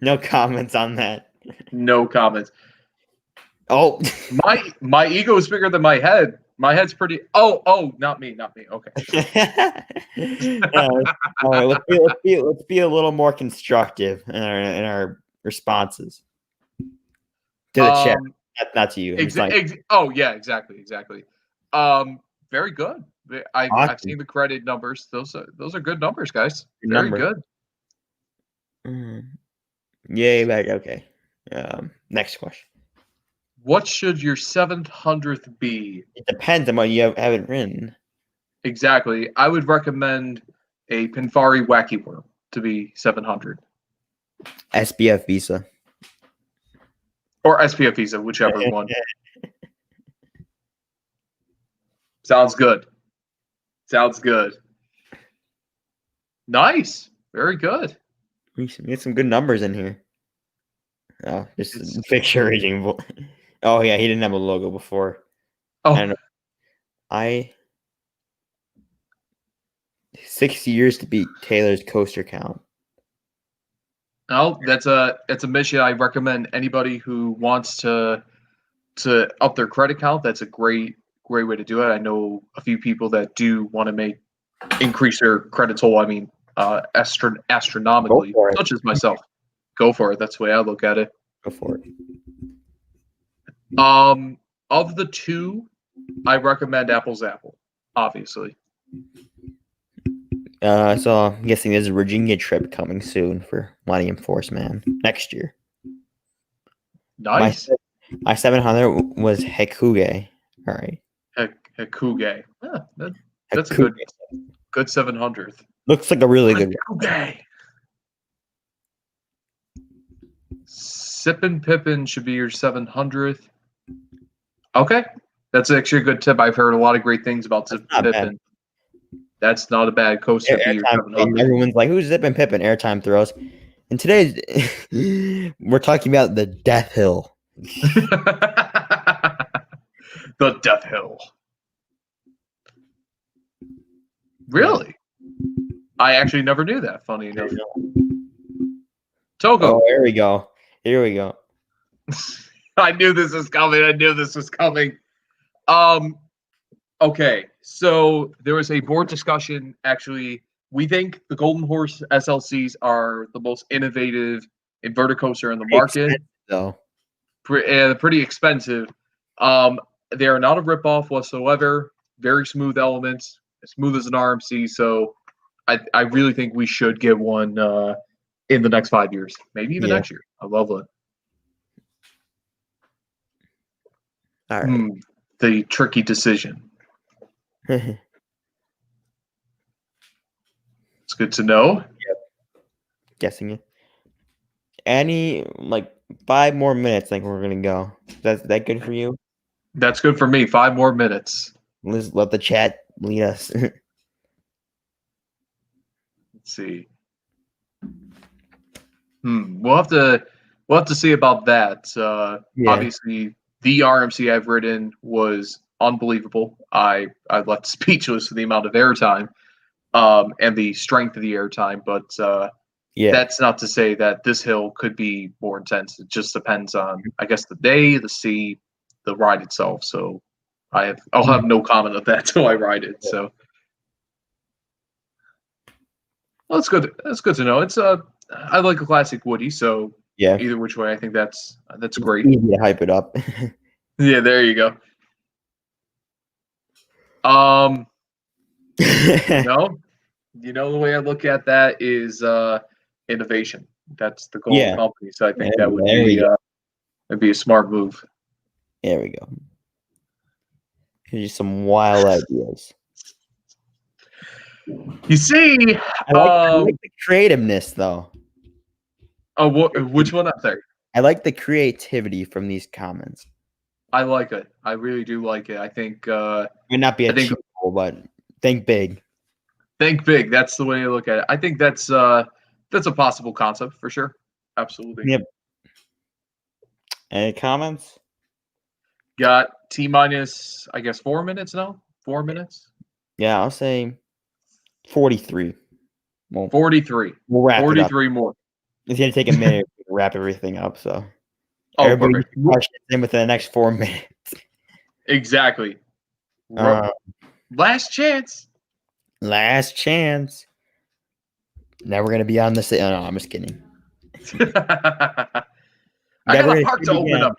No comments on that. No comments. Oh, my ego is bigger than my head. My head's pretty. Oh, not me. Okay. All right, let's be a little more constructive in our responses. To the chat, Um, not to you. I'm just like, oh yeah, exactly. Very good. I've awesome. seen the credit numbers. Those are good numbers, guys. Good Very number. good. Yay, right. Okay. Next question. What should your 700th be? It depends on what you have it written. Exactly. I would recommend a Pinfari Wacky Worm to be 700 SBF Visa. or SPF Visa, whichever one. Sounds good. Sounds good. Nice. Very good. We get some good numbers in here. Oh, just It's- picture reading. Oh yeah, he didn't have a logo before. I don't Oh, know. 6 years to beat Taylor's coaster count. no, that's a mission I recommend anybody who wants to up their credit count. That's a great way to do it. I know a few people that do want to increase their credit total. I mean, astronomically, Go for it. such as myself. Go for it. That's the way I look at it. Go for it. Of the two, I recommend Apple's Apple, obviously. So I'm guessing there's a Virginia trip coming soon for Millennium Force Man next year. Nice. My 700 was Hekuge. All right. Hekuge. Yeah, that's a good 700th. Looks like a really good one. Hekuge. Sippin' Pippin should be your 700th. Okay. That's actually a good tip. I've heard a lot of great things about Sippin' Pippin. That's not a bad coaster to be your 700th. Everyone's like, who's Zippin' Pippin? Airtime throws. And today, we're talking about the Death Hill. The Death Hill. Really? I actually never knew that, funny enough. Togo. Oh, here we go. Here we go. I knew this was coming. Okay, so there was a board discussion. Actually, we think the Golden Horse SLCs are the most innovative inverter coaster in the market. Though. Pretty expensive. They are not a ripoff whatsoever. Very smooth elements, as smooth as an RMC. So I really think we should get one in the next 5 years, maybe even next year. I love it. All right. The tricky decision. It's good to know. Yep. Guessing it. Any 5 more minutes, we're gonna go. Is that good for you? That's good for me. 5 more minutes. Let's let the chat lead us. Let's see. We'll have to see about that. Obviously, the RMC I've ridden was unbelievable. I left speechless for the amount of airtime, and the strength of the airtime. But that's not to say that this hill could be more intense. It just depends on, I guess, the day, the sea, the ride itself. So I'll have no comment on that till I ride it. So. Well, that's good. That's good to know. It's I like a classic Woody, so either which way, I think that's great. Easy to hype it up. Yeah, there you go. You know the way I look at that is innovation. That's the goal of the company. So I think that would be a smart move. There we go. Here's some wild ideas. You see, I like the creativeness, though. Oh, which one up there? I like the creativity from these comments. I like it. I really do like it. I think might not be a cheap goal, but think big. Think big. That's the way to look at it. I think that's a possible concept for sure. Absolutely. Yep. Any comments? Got T-minus, I guess, 4 minutes now. 4 minutes. Yeah, I'll say 43. Well, 43. We'll wrap 43 it up. more. It's gonna take a minute to wrap everything up. So everybody questions in within the next 4 minutes. Exactly. Last chance. Last chance. Now we're gonna be on the. No, I'm just kidding. I got a park to open up.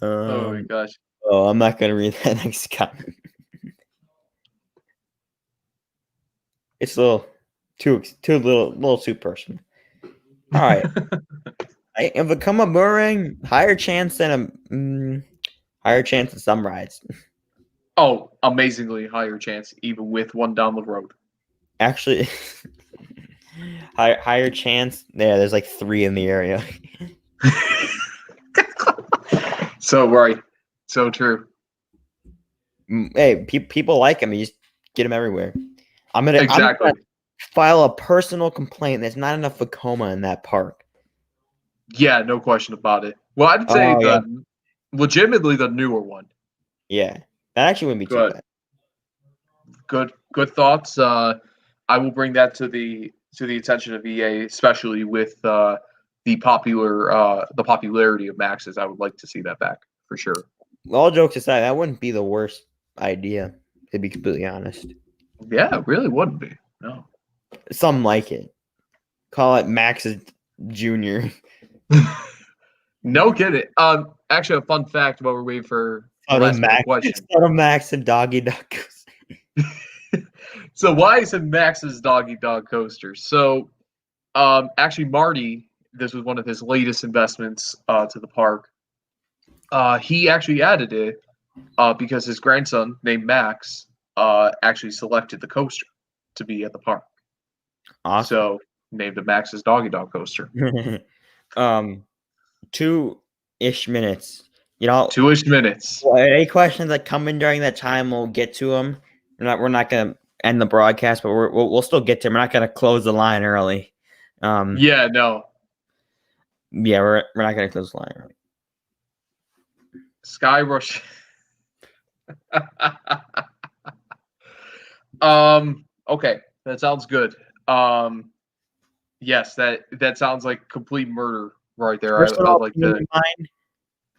Oh my Um, gosh. oh, I'm not gonna read that next comment. It's a little too little too personal. All right, I become a boomerang. Higher chance than some rides. Oh, amazingly higher chance, even with one down the road. Actually, higher chance. Yeah, there's like 3 in the area. So right. So true. Hey, people like them. You just get them everywhere. I'm gonna Exactly. file a personal complaint. There's not enough Vekoma in that park. Yeah, no question about it. Well, I'd say Oh yeah, legitimately the newer one. yeah. That actually wouldn't be too Good. bad. Good thoughts. I will bring that to the attention of EA, especially with the popularity of Maxes. I would like to see that back for sure. All jokes aside, that wouldn't be the worst idea, to be completely honest. Yeah, it really wouldn't be. No. Some like it. Call it Max's Junior. No kidding. Actually, a fun fact while we're waiting for the Son of last minute Max. question. Son of Max and Doggy Dog. So why is it Max's Doggy Dog coaster? So actually Marty, this was one of his latest investments to the park. He actually added it because his grandson named Max actually selected the coaster to be at the park. Awesome. So named it Max's Doggy Dog coaster. 2-ish minutes. You know, 2-ish minutes. any questions that come in during that time, we'll get to them. We're not gonna end the broadcast, but we'll still get to them. We're not gonna close the line early. Yeah, no. Yeah, we're not gonna close the line early. Sky Rush. Okay, that sounds good. Yes, that sounds like complete murder right there. I Personal would like opinion to. of mine.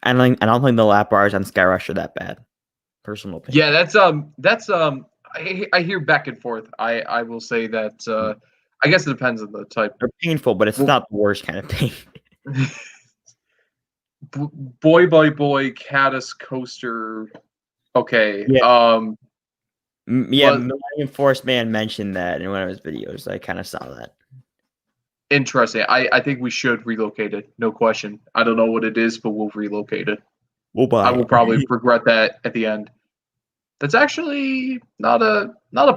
I don't think the lap bars on Sky Rush are that bad. Personal opinion. Yeah, I hear back and forth. I will say that I guess it depends on the type. They're painful, but it's Well, not the worst kind of pain. boy by boy caddis coaster. Okay. Yeah. Yeah, Well, Millennium Force Man mentioned that in one of his videos. I kind of saw that. interesting. I think we should relocate it. No question. I don't know what it is, but we'll relocate it. We'll buy I will it. probably regret that at the end. That's actually not a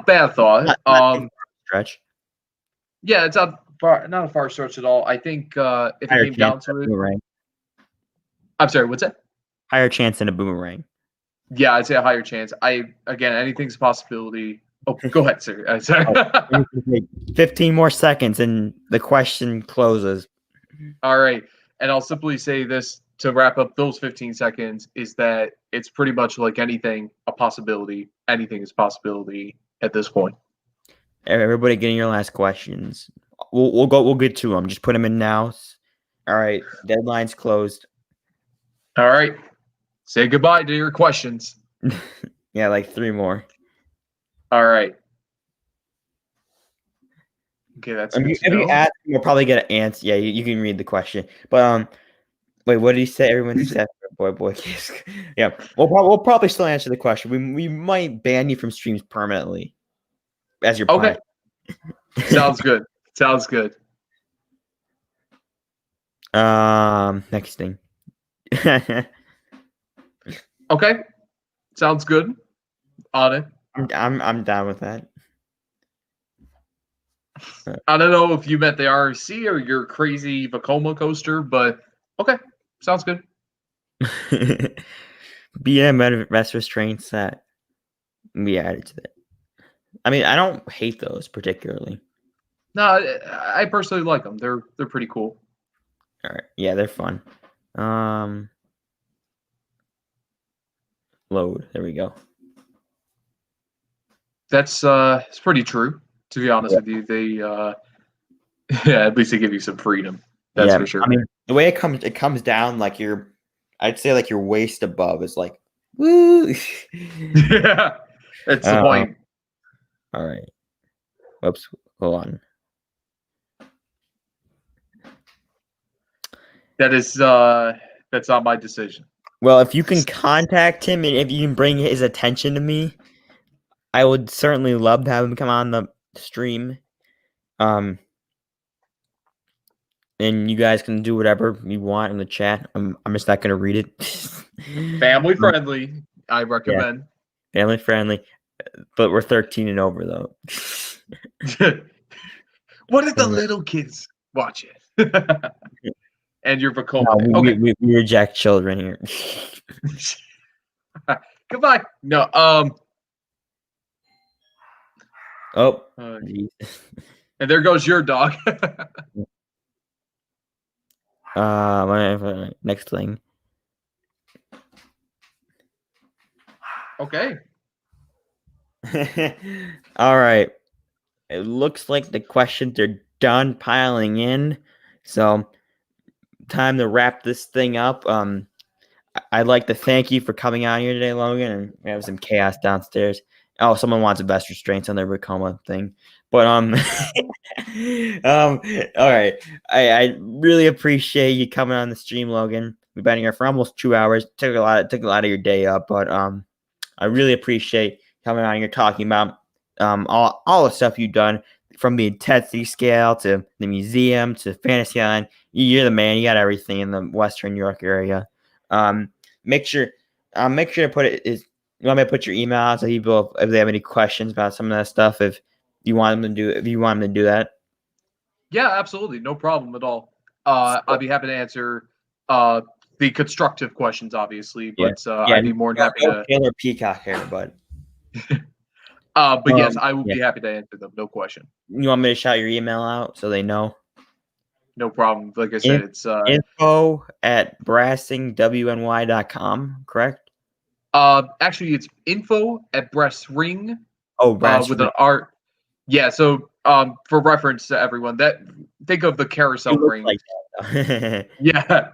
bad thought. Not too far stretch. Yeah, it's not a far stretch at all. I think if it Higher came chance down than to a it, boomerang. I'm sorry, what's that? Higher chance than a boomerang. Yeah, I'd say a higher chance. Again, anything's a possibility. Oh, go ahead, sir. Sorry. 15 more seconds and the question closes. All right, and I'll simply say this to wrap up those 15 seconds is that it's pretty much like anything, a possibility. Anything is a possibility at this point. Everybody getting your last questions. We'll get to them. Just put them in now. All right. Deadline's closed. All right, say goodbye to your questions. Yeah, like 3 more. All right. Okay, that's If good to you know. ask, you'll probably get an answer. Yeah, you can read the question. But wait, what did he say? Everyone's except for boy kiss. Yeah, we'll probably still answer the question. We might ban you from streams permanently as your Okay, punishment. sounds good. Sounds good. Next thing. Okay, sounds good. On it. I'm down with that. I don't know if you meant the RC or your crazy Vekoma coaster, but okay, sounds good. BM rest restraint set. We added to that. I mean, I don't hate those particularly. No, I personally like them. They're pretty cool. All right, yeah, they're fun. Load. There we go. That's it's pretty true. To be honest with you, they yeah, at least they give you some freedom. That's for sure. I mean, the way it comes down like I'd say like your waist above is like woo. Yeah, that's the point. All right. Whoops. Hold on. That is that's not my decision. Well, if you can contact him and if you can bring his attention to me, I would certainly love to have him come on the stream. And you guys can do whatever you want in the chat. I'm just not gonna read it. Family friendly, I Yeah, recommend. family friendly, but we're 13 and over though. What if the little kids watch it? And you're No, Vacomane. Okay. we reject children here. Goodbye. No. Oh, And there goes your dog. next thing. Okay. All right. It looks like the questions are done piling in, so time to wrap this thing up. I'd like to thank you for coming out here today, Logan, and we have some chaos downstairs. Oh, someone wants a best restraints on their Vacoma thing, but all right. I really appreciate you coming on the stream, Logan. We've been here for almost 2 hours. Took a lot of your day up, but I really appreciate coming on here talking about all the stuff you've done, from the intensity scale to the museum to Fantasy Island. You're the man. You got everything in the Western New York area. Make sure to put it is. You want me to put your email out so people, if they have any questions about some of that stuff, if you want them to do that. Yeah, absolutely. No problem at all. I'd be happy to answer the constructive questions, obviously, but I'd be more than happy to. Taylor Peacock here, but yes, I will be happy to answer them. No question. You want me to shout your email out so they know? No problem. Like I said, it's info@brassingwny.com, correct? Actually, it's info@breastring. Oh, brass with an R. Yeah. So for reference to everyone, that think of the carousel ring. Like yeah.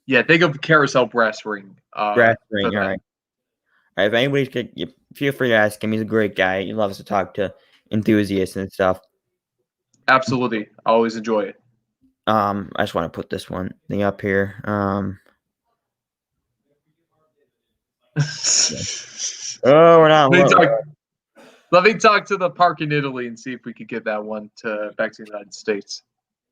Yeah. Think of the carousel brass ring. Brass ring. All right. All right. If anybody could, feel free to ask him. He's a great guy. He loves to talk to enthusiasts and stuff. Absolutely. I always enjoy it. I just want to put this one thing up here. We're not. Let me talk to the park in Italy and see if we could get that one back to the United States.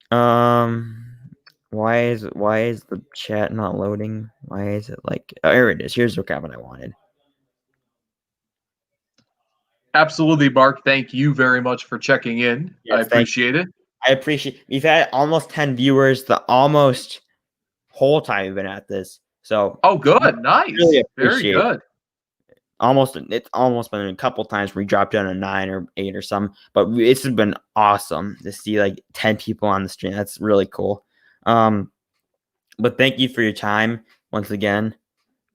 Why is the chat not loading? Why is it like? Oh, here it is. Here's what I wanted. Absolutely, Mark. Thank you very much for checking in. Yes, I appreciate it. I appreciate. We've had almost 10 viewers the almost whole time we've been at this. So. Oh, good. Nice. Really very good. It's almost been a couple times where we dropped down to 9 or 8 or something, but it's been awesome to see like 10 people on the stream. That's really cool. But thank you for your time once again.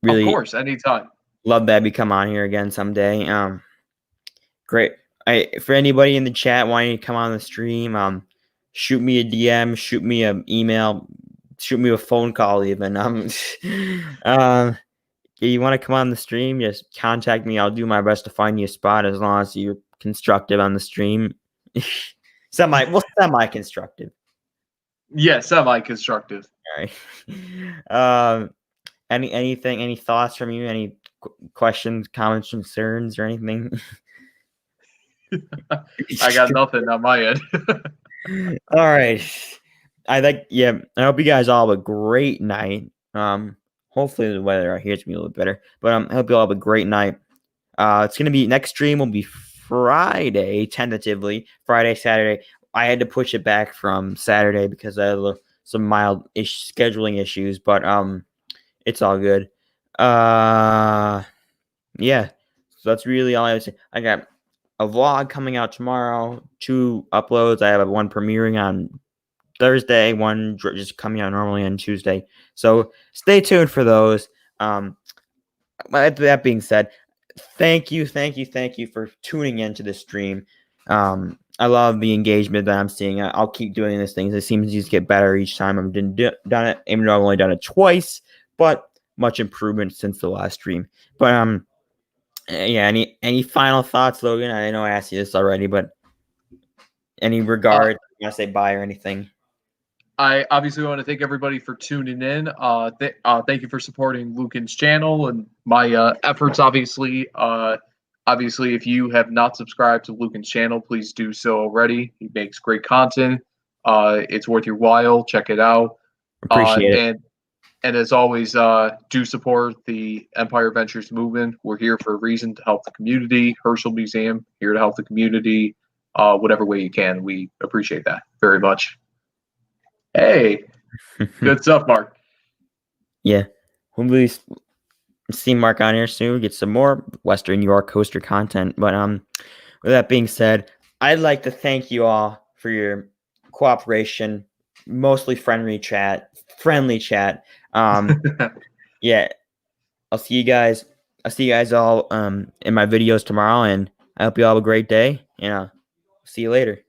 Really, of course, anytime. Love that you come on here again someday. Great. For anybody in the chat wanting to come on the stream, shoot me a DM, shoot me an email, shoot me a phone call even. You want to come on the stream, just contact me. I'll do my best to find you a spot as long as you're constructive on the stream. Semi-constructive. Yeah, semi-constructive. All right. Any thoughts from you? Any questions, comments, concerns, or anything? I got nothing on my end. All right. I hope you guys all have a great night. Hopefully the weather out here is gonna be a little better. But I hope you all have a great night. It's gonna be next stream will be Friday, tentatively. Friday, Saturday. I had to push it back from Saturday because I had some mild scheduling issues, but it's all good. Yeah. So that's really all I have to say. I got a vlog coming out tomorrow, 2 uploads. I have one premiering on Thursday, one just coming out normally on Tuesday. So stay tuned for those. That being said, thank you for tuning into the stream. I love the engagement that I'm seeing. I'll keep doing these things. It seems to just get better each time I've done it. Even though I've only done it twice, but much improvement since the last stream. But yeah. Any final thoughts, Logan? I know I asked you this already, but any regard, you want to say bye or anything? I obviously want to thank everybody for tuning in. Thank you for supporting Lucan's channel and my efforts. Obviously, if you have not subscribed to Lucan's channel, please do so already. He makes great content. It's worth your while. Check it out. Appreciate it. And as always, do support the Empire Ventures movement. We're here for a reason, to help the community. Herschel Museum, here to help the community, whatever way you can. We appreciate that very much. Hey, good stuff, Mark. Yeah. Hopefully see Mark on here soon. Get some more Western New York coaster content. But with that being said, I'd like to thank you all for your cooperation. Mostly friendly chat. Yeah. I'll see you guys. I'll see you guys all in my videos tomorrow, and I hope you all have a great day. And see you later.